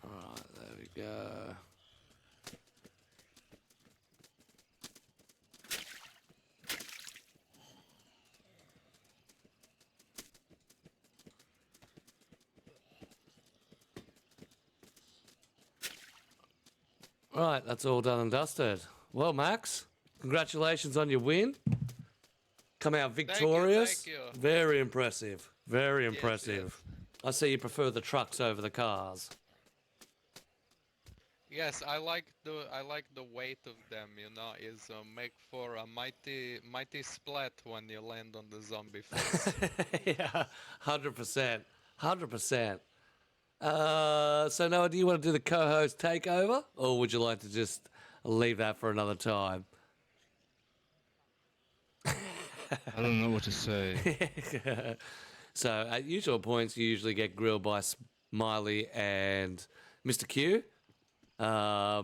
Alright, there we go. Right, that's all done and dusted. Well, Max, congratulations on your win. Come out victorious. Thank you. Very impressive. Very Yes, impressive. I see you prefer the trucks over the cars. Yes, I like the weight of them. You know, is make for a mighty splat when you land on the zombie face. Yeah, 100%. 100%. So Noah, do you want to do the co-host takeover, or would you like to just leave that for another time? I don't know what to say. So at usual points, you usually get grilled by Smiley and Mr. Q. But I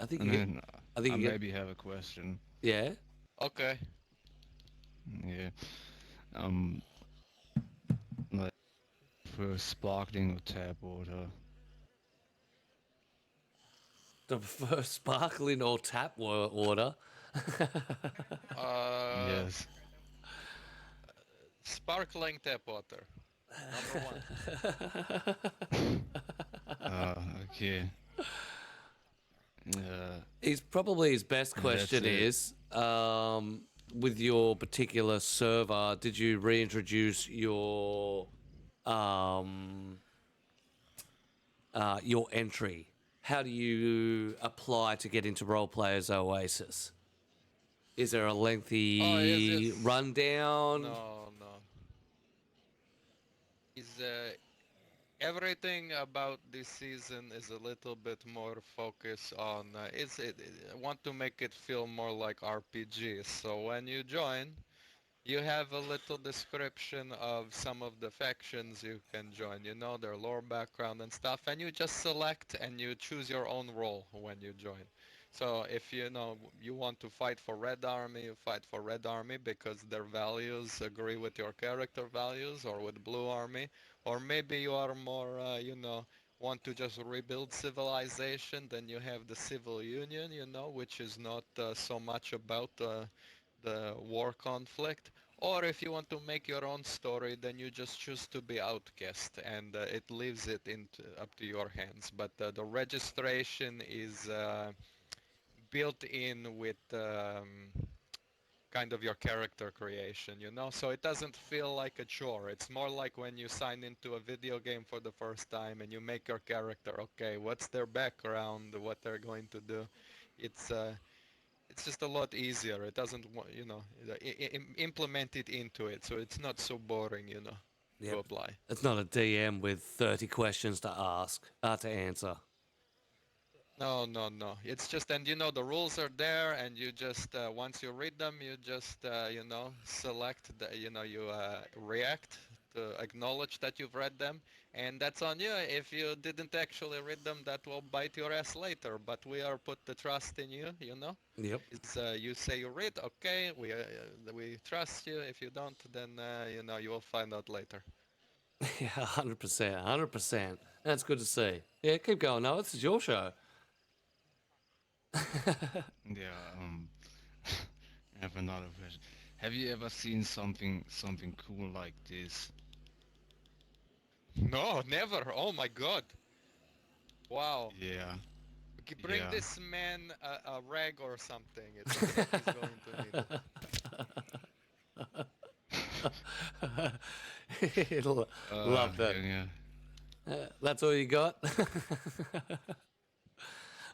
think And you then I think I you get, maybe have a question. yeah. Okay. Yeah. Like for sparkling or tap water. The first sparkling or tap water. Yes. Sparkling tap water. Number one. Okay. Probably his best And question that's it. is, with your particular server, did you reintroduce your entry? How do you apply to get into Roleplayers Oasis? Is there a lengthy yes. rundown? No. Is everything about this season is a little bit more focused on I want to make it feel more like RPG. So when you join, you have a little description of some of the factions you can join, you know, their lore background and stuff, and you just select and you choose your own role when you join. So if you know you want to fight for Red Army, you fight for Red Army because their values agree with your character values, or with Blue Army, or maybe you are more, want to just rebuild civilization, then you have the Civil Union, which is not so much about the war conflict. Or if you want to make your own story, then you just choose to be outcast, and it leaves it up to your hands. But the registration is built in with kind of your character creation, so it doesn't feel like a chore. It's more like when you sign into a video game for the first time and you make your character. Okay, what's their background, what they're going to do. It's just a lot easier. It doesn't implement it into it, so it's not so boring, to Yep. apply. It's not a DM with 30 questions to ask, to answer. No, no, no. It's just, and the rules are there, and you just, once you read them, you just, select you react to acknowledge that you've read them, and that's on you. If you didn't actually read them, that will bite your ass later, but we are put the trust in you, Yep. It's, you say you read, okay, we trust you. If you don't, then, you will find out later. Yeah, 100%. 100%. That's good to see. Yeah, keep going, Noah. This is your show. Yeah. I have another question. Have you ever seen something cool like this? No, never. Oh my God. Wow. Yeah. Bring Yeah. this man a rag or something. He's going to need it. He'll love that. Yeah. That's all you got?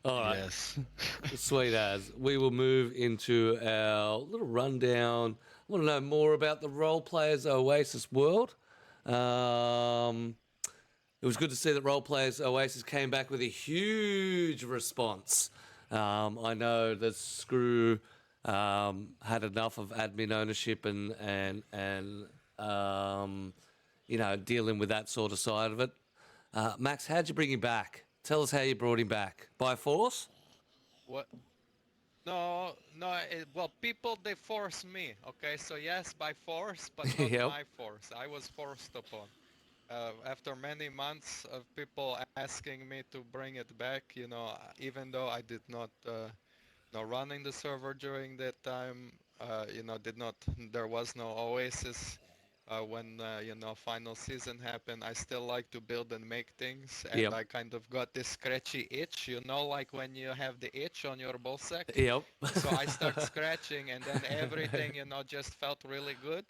All right. Yes. Sweet as. We will move into our little rundown. I want to know more about the Roleplayers Oasis world. Um, it was good to see that Roleplayers Oasis came back with a huge response. I know that Screw had enough of admin ownership and dealing with that sort of side of it. Max, how'd you bring him back? Tell us how you brought him back. By force? What? No, no. Well, people they force me. Okay, so yes, by force, but not Yep. my force. I was forced upon. After many months of people asking me to bring it back, even though I did not, running the server during that time, did not, there was no Oasis. When final season happened, I still like to build and make things, and Yep. I kind of got this scratchy itch, like when you have the itch on your ballsack. Yep. So I start scratching, and then everything, just felt really good.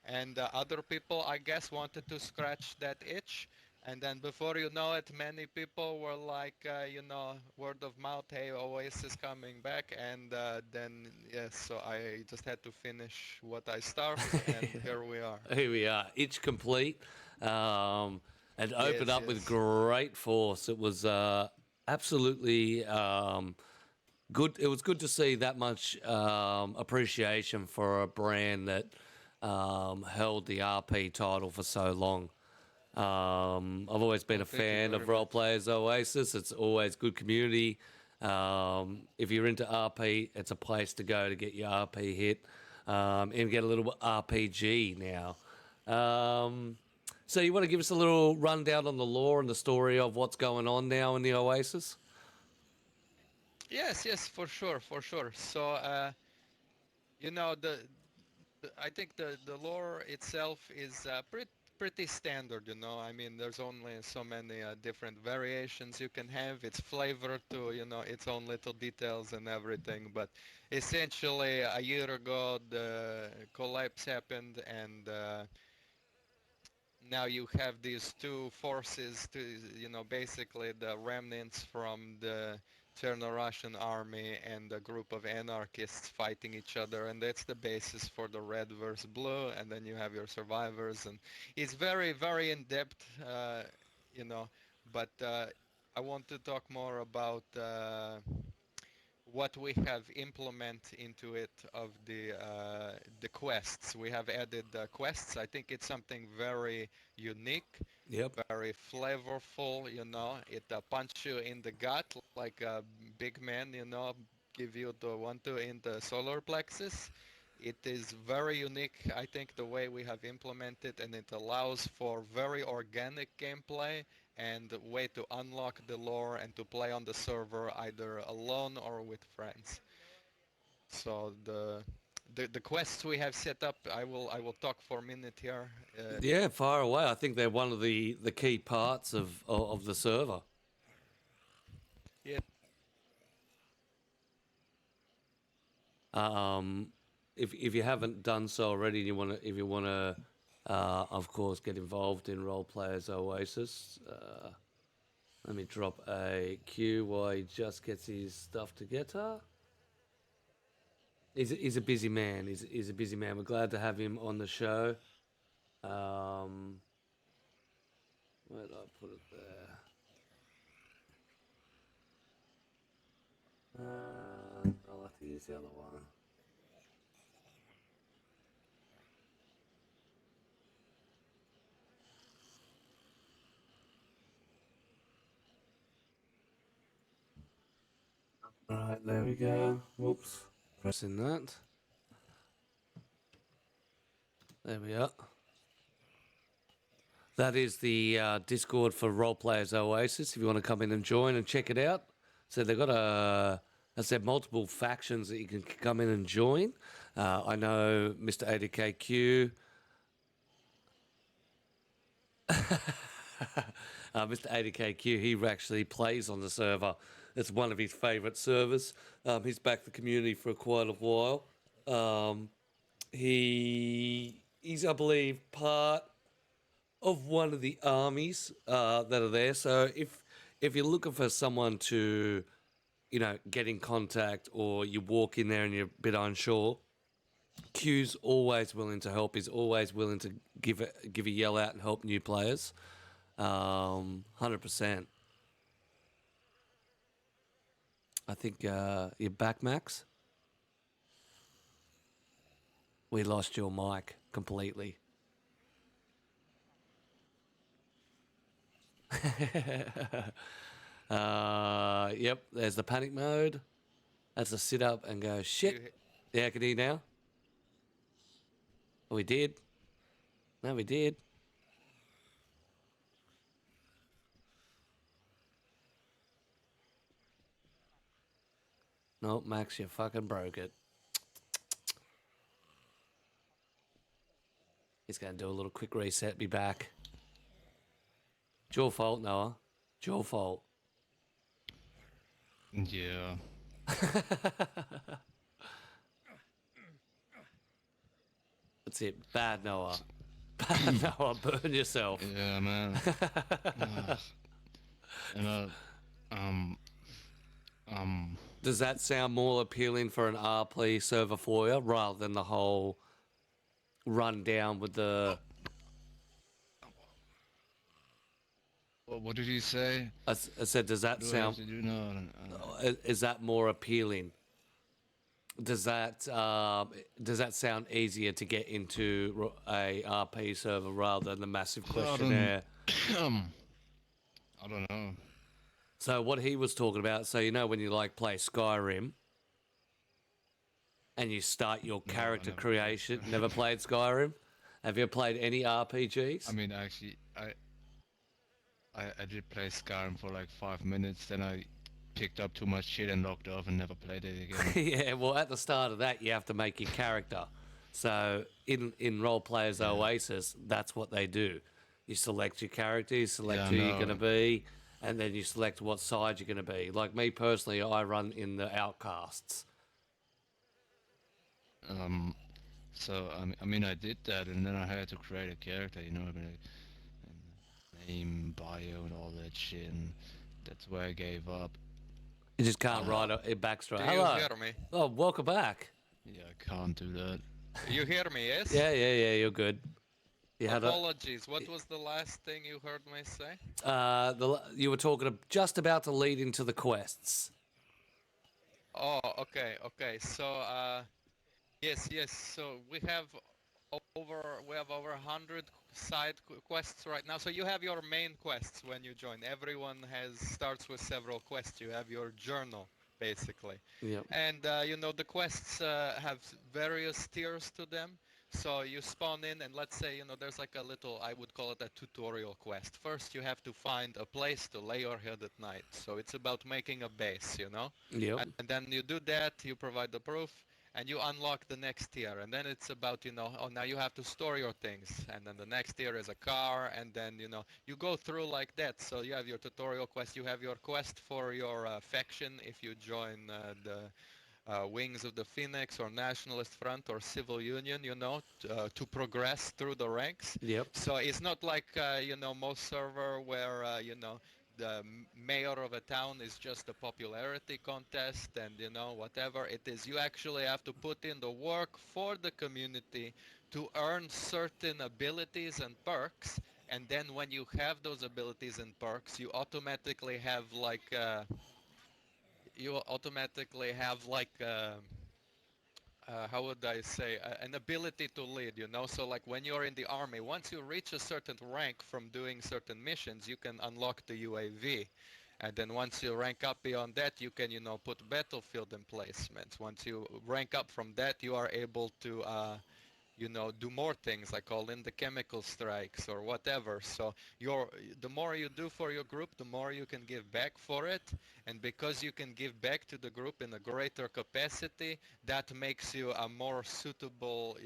And other people, I guess, wanted to scratch that itch. And then before you know it, many people were like, word of mouth, hey, Oasis coming back. And then, yes, so I just had to finish what I started, and here we are. Here we are, itch complete, and opened Yes, up with yes. great force. It was absolutely good. It was good to see that much appreciation for a brand that held the RP title for so long. I've always been Oh, a thank you fan of very much. Roleplayers Oasis. It's always good community. If you're into RP, it's a place to go to get your RP hit and get a little RPG now. So you want to give us a little rundown on the lore and the story of what's going on now in the Oasis? Yes, yes, for sure, for sure. So, I think the lore itself is pretty standard, I mean, there's only so many different variations you can have. It's flavored to, its own little details and everything. But essentially, a year ago, the collapse happened, and now you have these two forces to, basically the remnants from the Russian army and a group of anarchists fighting each other, and that's the basis for the red versus blue, and then you have your survivors, and it's very, very in-depth, you know, but I want to talk more about what we have implemented into it of the quests. We have added quests. I think it's something very unique, Yep. very flavorful. It punch you in the gut like a big man. Give you the one two in the solar plexus. It is very unique, I think, the way we have implemented, and it allows for very organic gameplay and way to unlock the lore and to play on the server either alone or with friends. So the quests we have set up, I will talk for a minute here. Yeah, far away. I think they're one of the key parts of the server. Yeah, If you haven't done so already, if you wanna, of course, get involved in Roleplayers Oasis. Let me drop a cue while he just gets his stuff together. He's a busy man. He's a busy man. We're glad to have him on the show. Where did I put it there? I'll have to use the other one. Alright, there we go. Whoops. Pressing that. There we are. That is the Discord for Roleplayers Oasis. If you want to come in and join and check it out. So they've got I said, multiple factions that you can come in and join. I know Mr. Adkcue. Mr. Adkcue, he actually plays on the server. It's one of his favourite servers. He's backed the community for quite a while. He's, I believe, part of one of the armies that are there. So if you're looking for someone to, get in contact, or you walk in there and you're a bit unsure, Q's always willing to help. He's always willing to give a yell out and help new players. 100%. I think you're back, Max. We lost your mic completely. Yep, there's the panic mode. That's a sit up and go, shit. Yeah, can you now? Oh, we did. No, we did. No, Max, you fucking broke it. He's going to do a little quick reset, be back. It's your fault, Noah. It's your fault. Yeah. That's it. Bad Noah. Bad Noah, burn yourself. Yeah, man. And Does that sound more appealing for an RP server for you, rather than the whole rundown with the... what did you say? I said, does that What do I have sound... to do now? Is that more appealing? Does that sound easier to get into a RP server rather than the massive questionnaire? I don't know. So what he was talking about, so when you play Skyrim and you start your character never creation, never played Skyrim? Have you played any RPGs? I mean, actually, I did play Skyrim for like 5 minutes, then I picked up too much shit and logged off and never played it again. Yeah, well, at the start of that, you have to make your character. So in Roleplayers Oasis, that's what they do. You select your character, you select who you're going to be, and then you select what side you're going to be. Like me personally, I run in the Outcasts. So I mean, I did that, and then I had to create a character, and name, bio, and all that shit, and that's where I gave up. You just can't write a backstory. Do Hello. you hear me? Oh, welcome back. Yeah, I can't do that. You hear me, yes? Yeah, you're good. You had Apologies. What was the last thing you heard me say? you were talking just about to lead into the quests. Oh, okay, okay. So, yes, yes. So we have over 100 side quests right now. So you have your main quests when you join. Everyone has starts with several quests. You have your journal basically, Yep. and the quests have various tiers to them. So you spawn in, and let's say there's like a little, I would call it a tutorial quest. First, you have to find a place to lay your head at night. So it's about making a base. Yep. And then you do that. You provide the proof and you unlock the next tier, and then it's about oh, now you have to store your things, and then the next tier is a car, and then you go through like that. So you have your tutorial quest, you have your quest for your faction if you join the Wings of the Phoenix or Nationalist Front or Civil Union, to progress through the ranks. Yep. So it's not like, most server where, the mayor of a town is just a popularity contest and, whatever it is. You actually have to put in the work for the community to earn certain abilities and perks. And then when you have those abilities and perks, you automatically have like how would I say, an ability to lead, So like when you're in the army, once you reach a certain rank from doing certain missions, you can unlock the UAV. And then once you rank up beyond that, you can, put battlefield emplacements. Once you rank up from that, you are able to do more things like call in the chemical strikes or whatever. So the more you do for your group, the more you can give back for it. And because you can give back to the group in a greater capacity, that makes you a more suitable,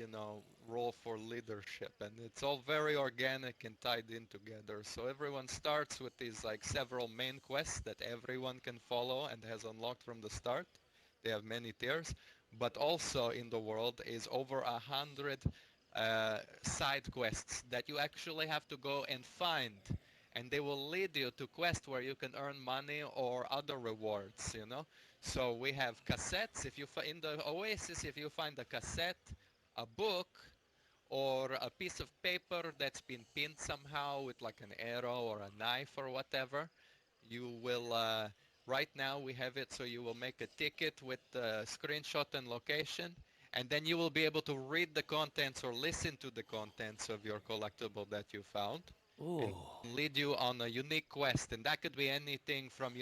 role for leadership. And it's all very organic and tied in together. So everyone starts with these like several main quests that everyone can follow and has unlocked from the start. They have many tiers, but also in the world is over 100 side quests that you actually have to go and find, and they will lead you to quests where you can earn money or other rewards. So we have cassettes. If you in the Oasis, if you find a cassette, a book, or a piece of paper that's been pinned somehow with like an arrow or a knife or whatever, you will right now we have it, so you will make a ticket with the screenshot and location, and then you will be able to read the contents or listen to the contents of your collectible that you found, and Oh. lead you on a unique quest. And that could be anything from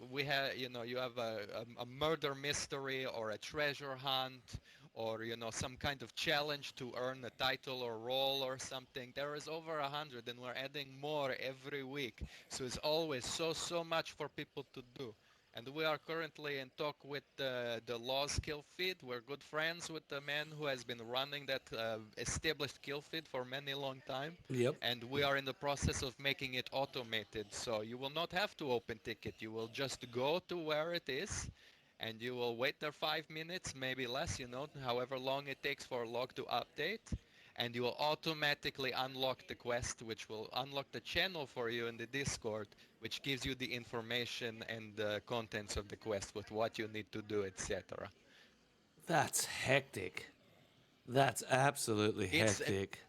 we have you have a murder mystery or a treasure hunt, or some kind of challenge to earn a title or role or something. There is over 100, and we're adding more every week. So it's always so much for people to do. And we are currently in talk with the Laws Kill Feed. We're good friends with the man who has been running that established kill feed for many long time. Yep. And we are in the process of making it automated. So you will not have to open ticket. You will just go to where it is, and you will wait there 5 minutes, maybe less, however long it takes for a log to update. And you will automatically unlock the quest, which will unlock the channel for you in the Discord, which gives you the information and the contents of the quest with what you need to do, etc. That's hectic. That's absolutely It's hectic.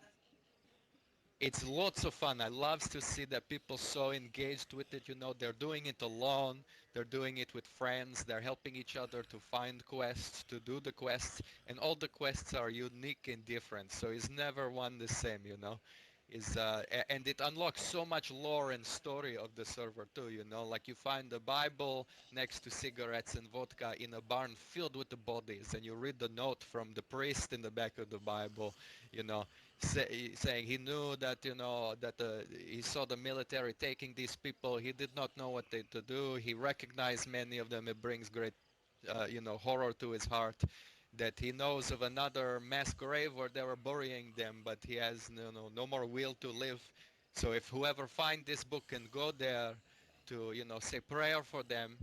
it's lots of fun. I love to see that people so engaged with it. They're doing it alone. They're doing it with friends. They're helping each other to find quests, to do the quests, and all the quests are unique and different. So it's never one the same. And it unlocks so much lore and story of the server too. Like you find the Bible next to cigarettes and vodka in a barn filled with the bodies, and you read the note from the priest in the back of the Bible, you know, saying he knew that he saw the military taking these people. He did not know what they to do. He recognized many of them. It brings great horror to his heart, that he knows of another mass grave where they were burying them, but he has no more will to live. So if whoever find this book can go there to say prayer for them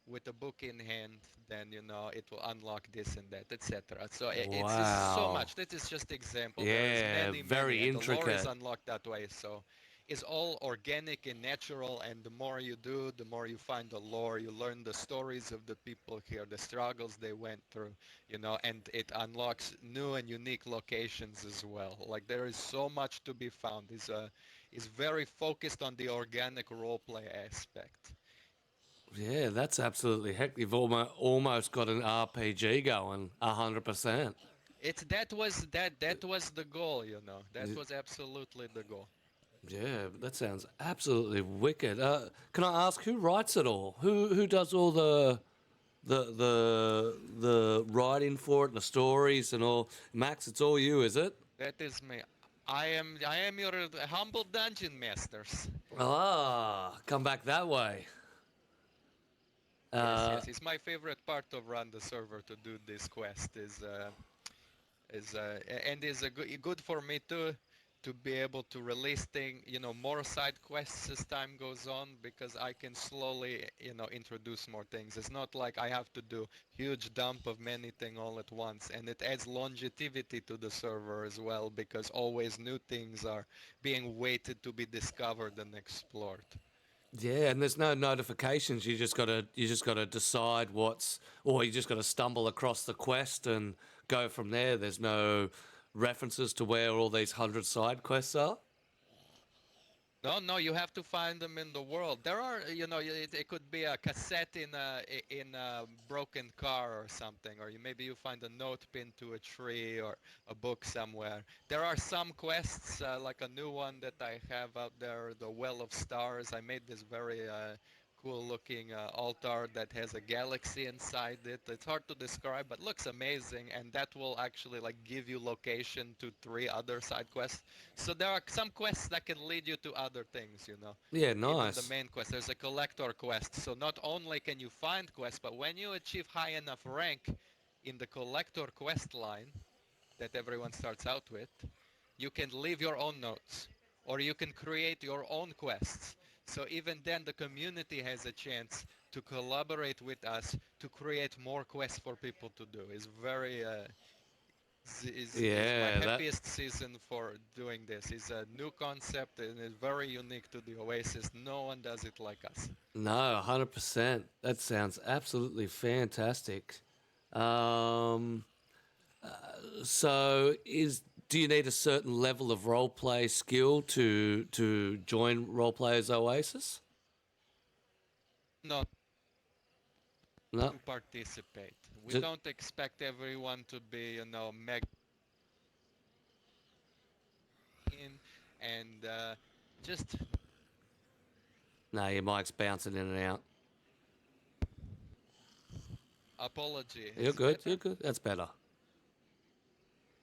with a book in hand, then it will unlock this and that, etc. So it's just so Wow. much. This is just example. There is Yeah, many, very and the lore is intricate. unlocked that way. So it's all organic and natural, and the more you do, the more you find the lore. You learn the stories of the people here, the struggles they went through, and it unlocks new and unique locations as well. Like there is so much to be found. Is very focused on the organic roleplay aspect. Yeah, that's absolutely heck. You've almost got an RPG going, 100%. That was the goal, you know. That was absolutely the goal. Yeah, that sounds absolutely wicked. Can I ask who writes it all? Who does all the writing for it and the stories and all? Max, it's all you, is it? That is me. I am your humble dungeon masters. Ah, come back that way. Yes, Uh, yes. It's my favorite part of run the server to do this quest and is a good for me too to be able to release more side quests as time goes on because I can slowly introduce more things. It's not like I have to do huge dump of many things all at once, and it adds longevity to the server as well because always new things are being waited to be discovered and explored. yeah, and there's no notifications. You just gotta decide or you just gotta stumble across the quest and go from there. There's no references to where all these 100 side quests are. No, no, you have to find them in the world. There are, it could be a cassette in a broken car or something, or maybe you find a note pinned to a tree or a book somewhere. There are some quests, like a new one that I have out there, the Well of Stars. I made this very cool looking altar that has a galaxy inside it. It's hard to describe, but looks amazing, and that will actually like give you location to 3 other side quests. So there are some quests that can lead you to other things, Yeah, even the nice. main quest. There's a collector quest. So not only can you find quests, but when you achieve high enough rank in the collector quest line that everyone starts out with, you can leave your own notes or you can create your own quests. So even then the community has a chance to collaborate with us to create more quests for people to do. It's very is my Yeah, that happiest season for doing this. It's a new concept and it's very unique to the Oasis. No one does it like us. no, 100%. That sounds absolutely fantastic. Um, so do you need a certain level of role play skill to join Roleplayers Oasis? Not No, to participate. We just, don't expect everyone to be, mega in and just no, your mic's bouncing in and out. apology. You're Is good. better? You're good. That's better.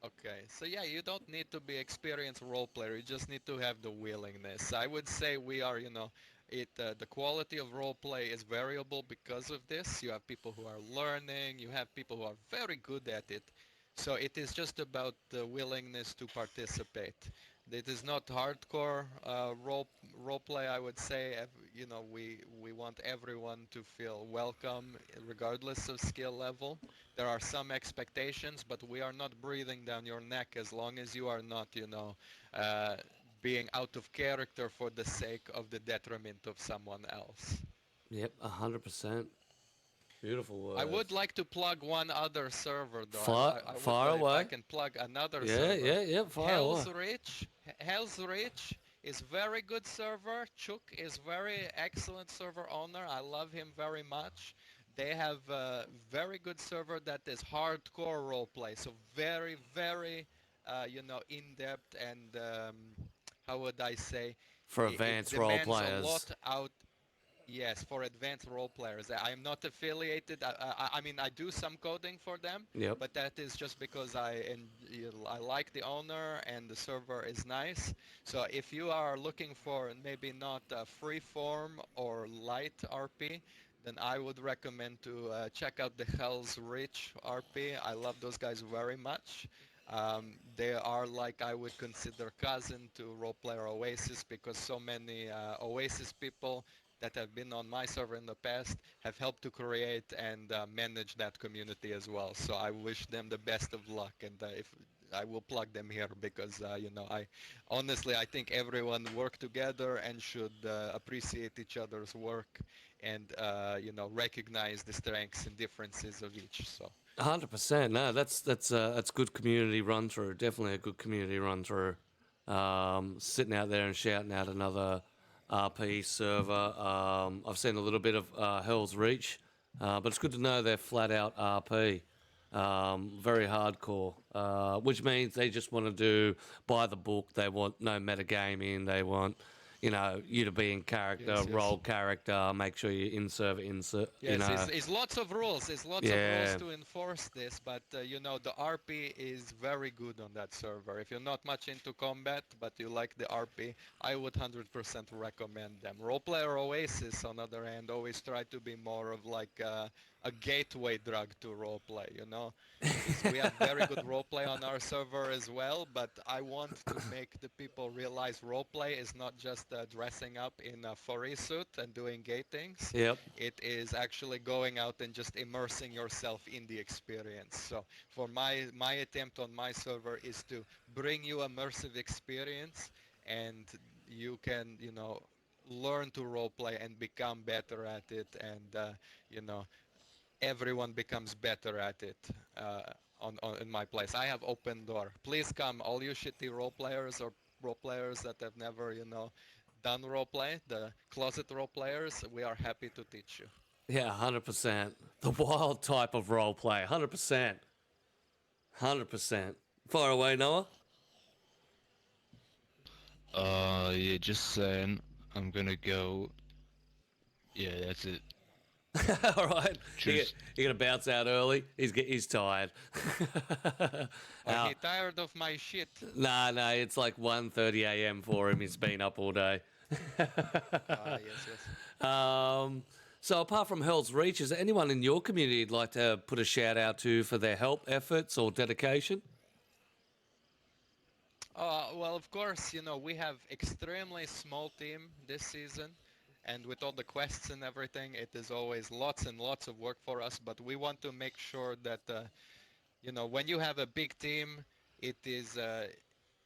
Okay, so yeah, you don't need to be experienced role player. You just need to have the willingness. I would say we are, the quality of role play is variable because of this. You have people who are learning. You have people who are very good at it. So it is just about the willingness to participate. It is not hardcore role play. I would say, we want everyone to feel welcome regardless of skill level. There are some expectations, but we are not breathing down your neck as long as you are not, uh, being out of character for the sake of the detriment of someone else. Yep, 100%. Beautiful I would words. like to plug one other server though. Far, I would far if I away. can plug another Yeah, server. yeah, yeah. Far away. Hell's Reach is very good server. Chuk is very excellent server owner. I love him very much. They have a very good server that is hardcore roleplay. So very, very, in-depth and how would I say? For It advanced role demands a lot players. out. Yes, for advanced role players. I am not affiliated. I mean, I do some coding for them, Yep. but that is just because I like the owner and the server is nice. So if you are looking for maybe not a free form or light RP, then I would recommend to check out the Hell's Reach RP. I love those guys very much. They are like I would consider cousin to Roleplayer Oasis because so many Oasis people that have been on my server in the past have helped to create and manage that community as well. So I wish them the best of luck, and if I will plug them here because I honestly I think everyone work together and should appreciate each other's work and recognize the strengths and differences of each. So 100%. No, that's good community run through. Definitely a good community run through. Sitting out there and shouting out another RP server. I've seen a little bit of Hell's Reach, but it's good to know they're flat out RP. Very hardcore, which means they just want to do by the book. They want no metagaming. They want, you to be in character, Yes, yes. role character, make sure you insert, Yes, it's lots of rules. It's lots of Yeah. rules to enforce this, but the RP is very good on that server. If you're not much into combat, but you like the RP, I would 100% recommend them. Roleplayer Oasis, on the other hand, always try to be more of like a gateway drug to roleplay. We have very good roleplay on our server as well, but I want to make the people realize roleplay is not just dressing up in a furry suit and doing gay things. Yep. It is actually going out and just immersing yourself in the experience. So for my attempt on my server is to bring you immersive experience, and you can learn to roleplay and become better at it, and you know everyone becomes better at it on in my place. I have open door. Please come, all you shitty role players or role players that have never, done roleplay, the closet role players. We are happy to teach you. Yeah, 100%. The wild type of role play, 100%. 100%. Fire away, Noah. Yeah, just saying. I'm gonna go. Yeah, that's it. All right. Choose. You're going to bounce out early. He's tired. Are Now, you tired of my shit? nah, it's like 1:30 a.m. for him. He's been up all day. Yes, yes. So apart from Hell's Reach, is there anyone in your community you'd like to put a shout out to for their help, efforts, or dedication? Well, of course, we have extremely small team this season, and with all the quests and everything, it is always lots and lots of work for us, but we want to make sure that, when you have a big team, it is,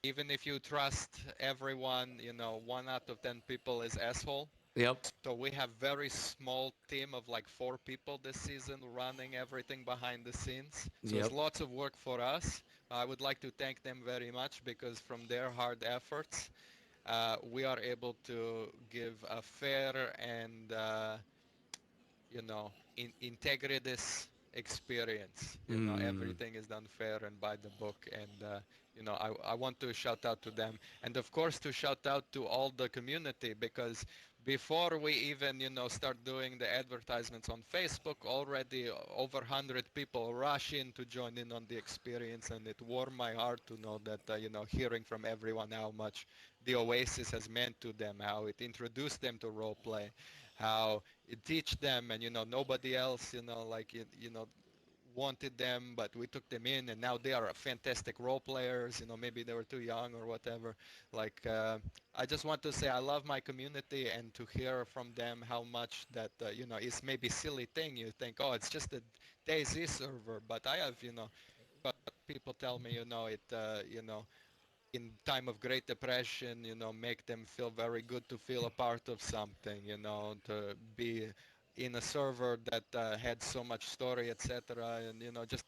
even if you trust everyone, 1 out of 10 people is asshole. Yep. So we have very small team of like 4 people this season running everything behind the scenes. So it's Yep. lots of work for us. I would like to thank them very much because from their hard efforts, we are able to give a fair and integrities experience. Everything is done fair and by the book, and I want to shout out to them, and of course to shout out to all the community, because before we even start doing the advertisements on Facebook, already over 100 people rush in to join in on the experience, and it warmed my heart to know that hearing from everyone how much the Oasis has meant to them, how it introduced them to roleplay, how it teach them, and nobody else wanted them, but we took them in, and now they are fantastic role players. Maybe they were too young or whatever. I just want to say I love my community, and to hear from them how much that is maybe silly thing. You think, oh, it's just a DayZ server, but I have but people tell me in time of Great Depression, make them feel very good to feel a part of something, to be in a server that had so much story, etc. And just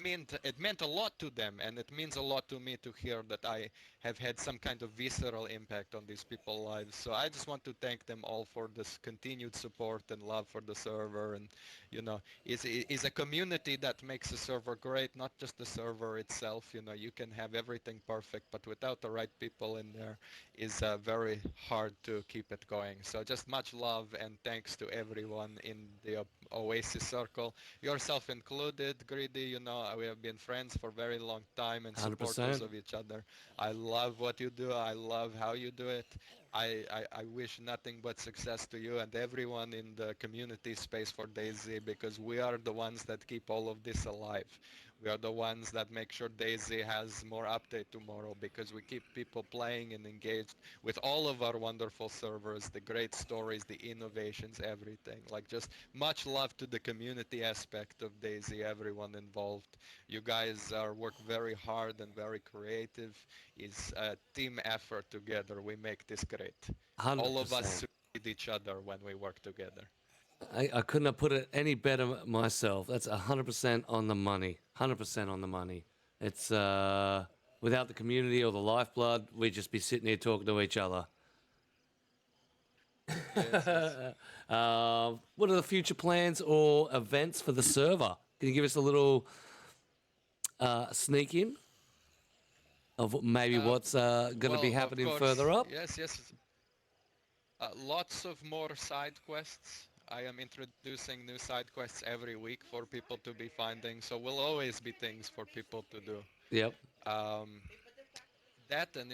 it meant a lot to them, and it means a lot to me to hear that I have had some kind of visceral impact on these people's lives. So I just want to thank them all for this continued support and love for the server, and is a community that makes a server great, not just the server itself. You can have everything perfect, but without the right people in there, is very hard to keep it going. So just much love and thanks to everyone in the Oasis circle, yourself included, Greedy. We have been friends for a very long time and supporters 100%. of each other. I love what you do. I love how you do it. I wish nothing but success to you and everyone in the community space for DayZ, because we are the ones that keep all of this alive. We are the ones that make sure DayZ has more update tomorrow, because we keep people playing and engaged with all of our wonderful servers, the great stories, the innovations, everything. Like, just much love to the community aspect of DayZ, everyone involved. You guys work very hard and very creative. It's a team effort together. We make this great. All of us 100%. succeed each other when we work together. I couldn't have put it any better myself. That's 100% on the money. 100% on the money. It's without the community or the lifeblood, we'd just be sitting here talking to each other. Yes, yes. What are the future plans or events for the server? Can you give us a little sneak in of maybe what's going to be Well, of happening course, further up? yes, yes. Lots of more side quests. I am introducing new side quests every week for people to be finding, so will always be things for people to do. Yep. Um, that and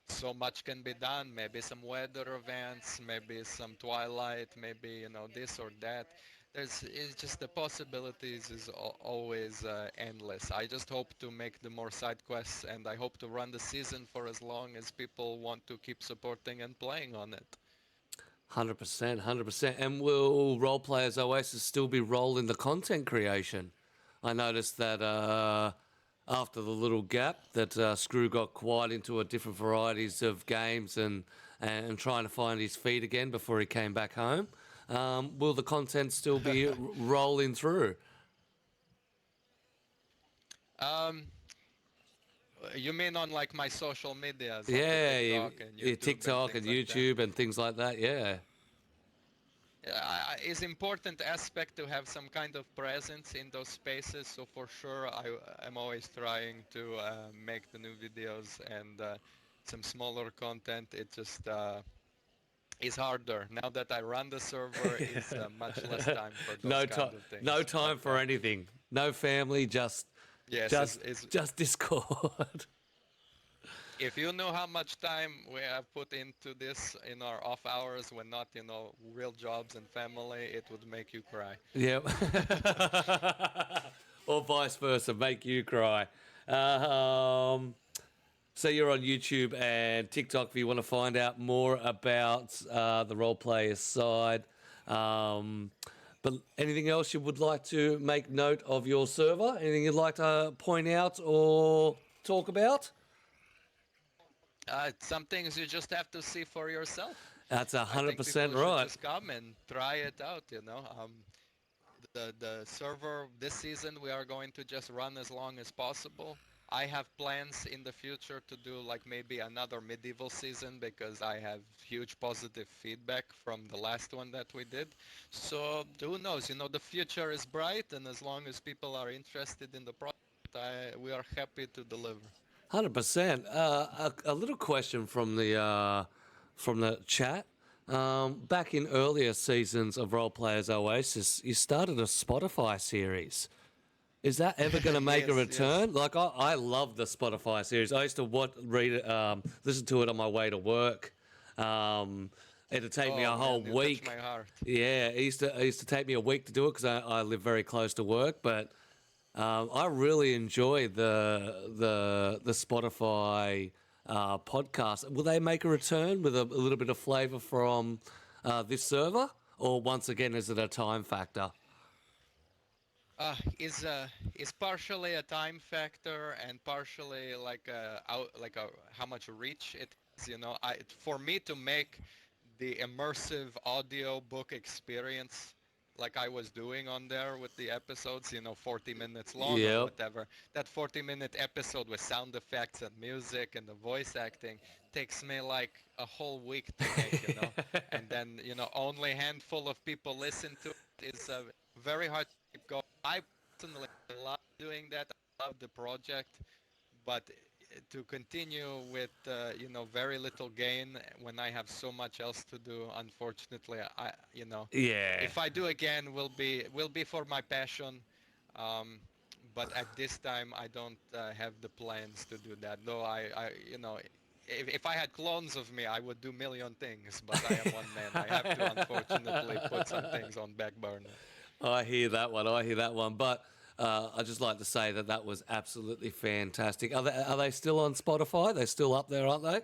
so much can be done. Maybe some weather events, maybe some twilight, maybe this or that. It's just the possibilities is always endless. I just hope to make the more side quests, and I hope to run the season for as long as people want to keep supporting and playing on it. 100%, 100%. And will Roleplayers Oasis still be rolling the content creation? I noticed that after the little gap that Screw got quite into a different varieties of games and trying to find his feet again before he came back home. Will the content still be rolling through? Um, you mean on like my social medias, like the Yeah, TikTok and yeah, YouTube and TikTok and things like that? YouTube and things like that. Yeah, It's important aspect to have some kind of presence in those spaces. So for sure, I'm always trying to make the new videos and some smaller content. It just is harder now that I run the server. Is much less time for those no time, kind of no things. time But for anything. No family, yes, just Discord. if you know how much time we have put into this in our off hours when not, real jobs and family, it would make you cry. Yep. Or vice versa, make you cry. Um, so you're on YouTube and TikTok if you want to find out more about the role players side. But anything else you would like to make note of your server? Anything you'd like to point out or talk about? Some things you just have to see for yourself. That's I think 100% people should right. just come and try it out. The server this season we are going to just run as long as possible. I have plans in the future to do like maybe another medieval season because I have huge positive feedback from the last one that we did. So who knows? The future is bright, and as long as people are interested in the project, we are happy to deliver. 100%. A little question from the chat. Back in earlier seasons of Roleplayers Oasis, you started a Spotify series. Is that ever going to make a Yes, yes. return? Like I love the Spotify series. I used to listen to it on my way to work. It'd take me a Oh whole man, you touch week. my heart. Yeah, it used to take me a week to do it because I live very close to work. But I really enjoy the Spotify podcast. Will they make a return with a little bit of flavour from this server, or once again is it a time factor? Is partially a time factor and partially like how much reach it is. For me to make the immersive audio book experience like I was doing on there with the episodes, 40 minutes long or Yep. whatever. That 40-minute episode with sound effects and music and the voice acting takes me like a whole week to make. And then, only a handful of people listen to it is very hard to keep going. I personally love doing that. I love the project, but to continue with very little gain when I have so much else to do, unfortunately, Yeah. if I do again, will be for my passion. Um, but at this time, I don't have the plans to do that. Though if I had clones of me, I would do million things. But I am one man. I have to unfortunately put some things on back burner. I hear that one. I hear that one. But I'd just like to say that was absolutely fantastic. Are they still on Spotify? They're still up there, aren't they?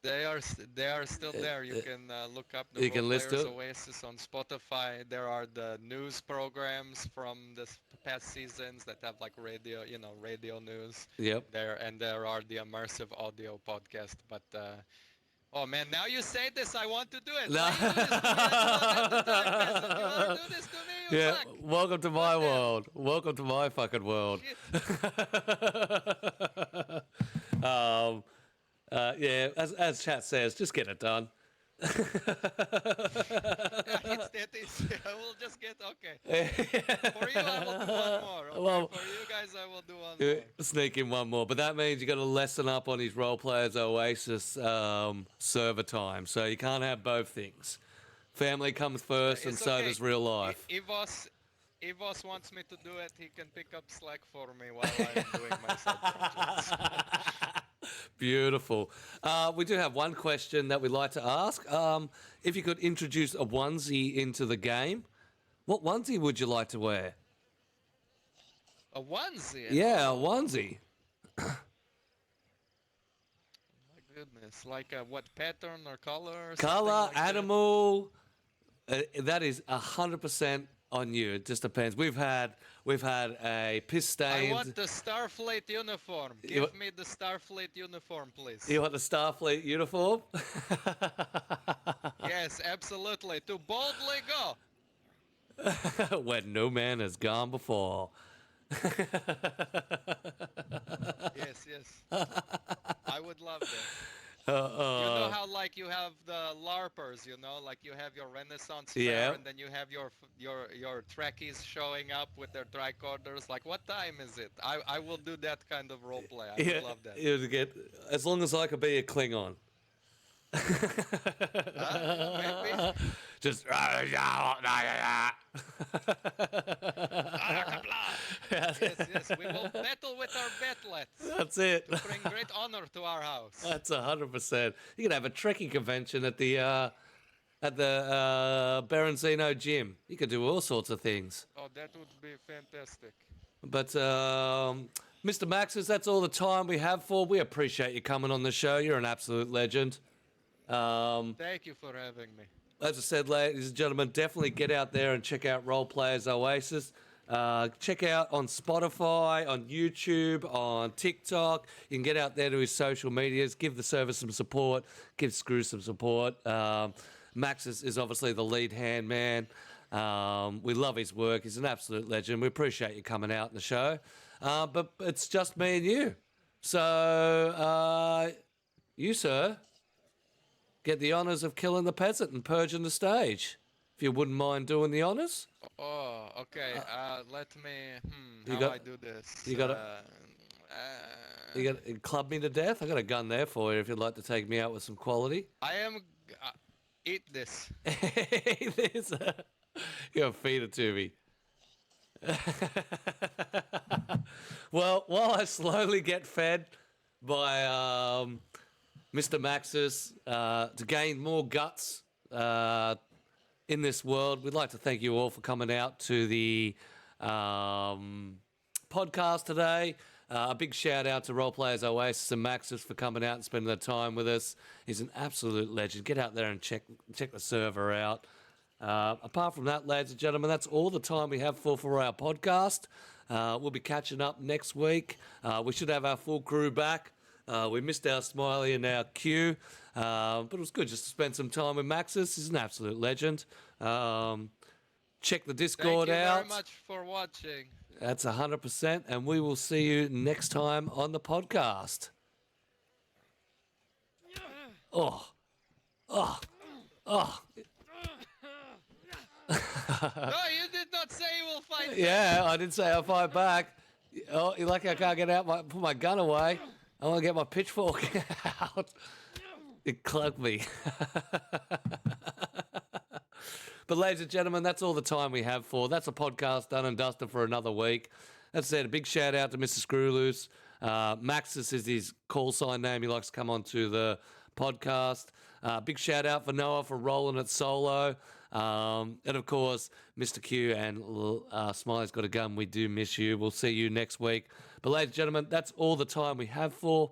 They are still there. You can look up the You can list Roleplayers it. Oasis on Spotify. There are the news programs from the past seasons that have like radio news. Yep. There are the immersive audio podcast. But oh man, now you say this, I want to do it. No. Why you do this to me? I don't have the time, peasant. You want to do this to me? You Yeah. fuck. Welcome to my Goddamn. world. Welcome to my fucking world. Shit. Yeah, as chat says, just get it done. It is. I will just get okay. For you, I will do one more. Okay. Well, For you guys, I will do one more. sneak in one more, but that means you got to lessen up on his Roleplayers Oasis server time, so you can't have both things. Family comes first, and It's so okay. does real life. If Voss wants me to do it, he can pick up slack for me while I'm doing my side projects. Beautiful. We do have one question that we'd like to ask. If you could introduce a onesie into the game, what onesie would you like to wear? A onesie? Yeah, a onesie. My goodness. Like what pattern or color? Or Color, something like animal. That is 100% on you. It just depends. We've had a piss that? I stained. want the Starfleet uniform. You Give me the Starfleet uniform, please. You want the Starfleet uniform? Yes, absolutely. To boldly go. When no man has gone before. Yes. I would love that. You know how like you have the LARPers, like you have your Renaissance fair, Yeah. and then you have your Trekkies showing up with their tricorders. Like, what time is it? I will do that kind of role play. I would love that. You'd get, as long as I could be a Klingon. Maybe. Just. Yes. We will battle with our batlets That's it. to bring great honor to our house. That's 100%. You can have a trekking convention at the Berenzino gym. You could do all sorts of things. Oh, that would be fantastic. But Mr. Maxis, that's all the time we have for. We appreciate you coming on the show. You're an absolute legend. Thank you for having me. As I said, ladies and gentlemen, definitely get out there and check out Roleplayers Oasis. Check out on Spotify, on YouTube, on TikTok. You can get out there to his social medias, give the service some support, give Screw some support. Max is obviously the lead hand man. We love his work. He's an absolute legend. We appreciate you coming out in the show. But it's just me and you. So, you, sir, get the honours of killing the peasant and purging the stage. If you wouldn't mind doing the honours. Oh, okay. Let me. You How got- I do this? you gotta- You got to club me to death? I got a gun there for you if you'd like to take me out with some quality. I am. Eat this. There's you gotta feed it to me. Well, while I slowly get fed by Mr. Maxis to gain more guts in this world, we'd like to thank you all for coming out to the podcast today. A big shout out to Roleplayers Oasis and Maxis for coming out and spending their time with us. He's an absolute legend. Get out there and check the server out. Apart from that, ladies and gentlemen, that's all the time we have for our podcast. We'll be catching up next week. We should have our full crew back. We missed our Smiley and our Q, but it was good just to spend some time with Maxis. He's an absolute legend. Check the Discord Thank you out. very much for watching. That's 100%, and we will see you next time on the podcast. Oh. No, you did not say you will fight. Yeah, I did say I'll fight back. Oh, you're lucky I can't get out, put my gun away. I want to get my pitchfork out. It clubbed me. But ladies and gentlemen, that's all the time we have for. That's a podcast done and dusted for another week. That's it. A big shout out to Mr. Scrooluce. Maxis is his call sign name. He likes to come onto the podcast. Big shout out for Noah for rolling it solo. And of course, Mr. Q and Smiley's Got a Gun. We do miss you. We'll see you next week. But ladies and gentlemen, that's all the time we have for.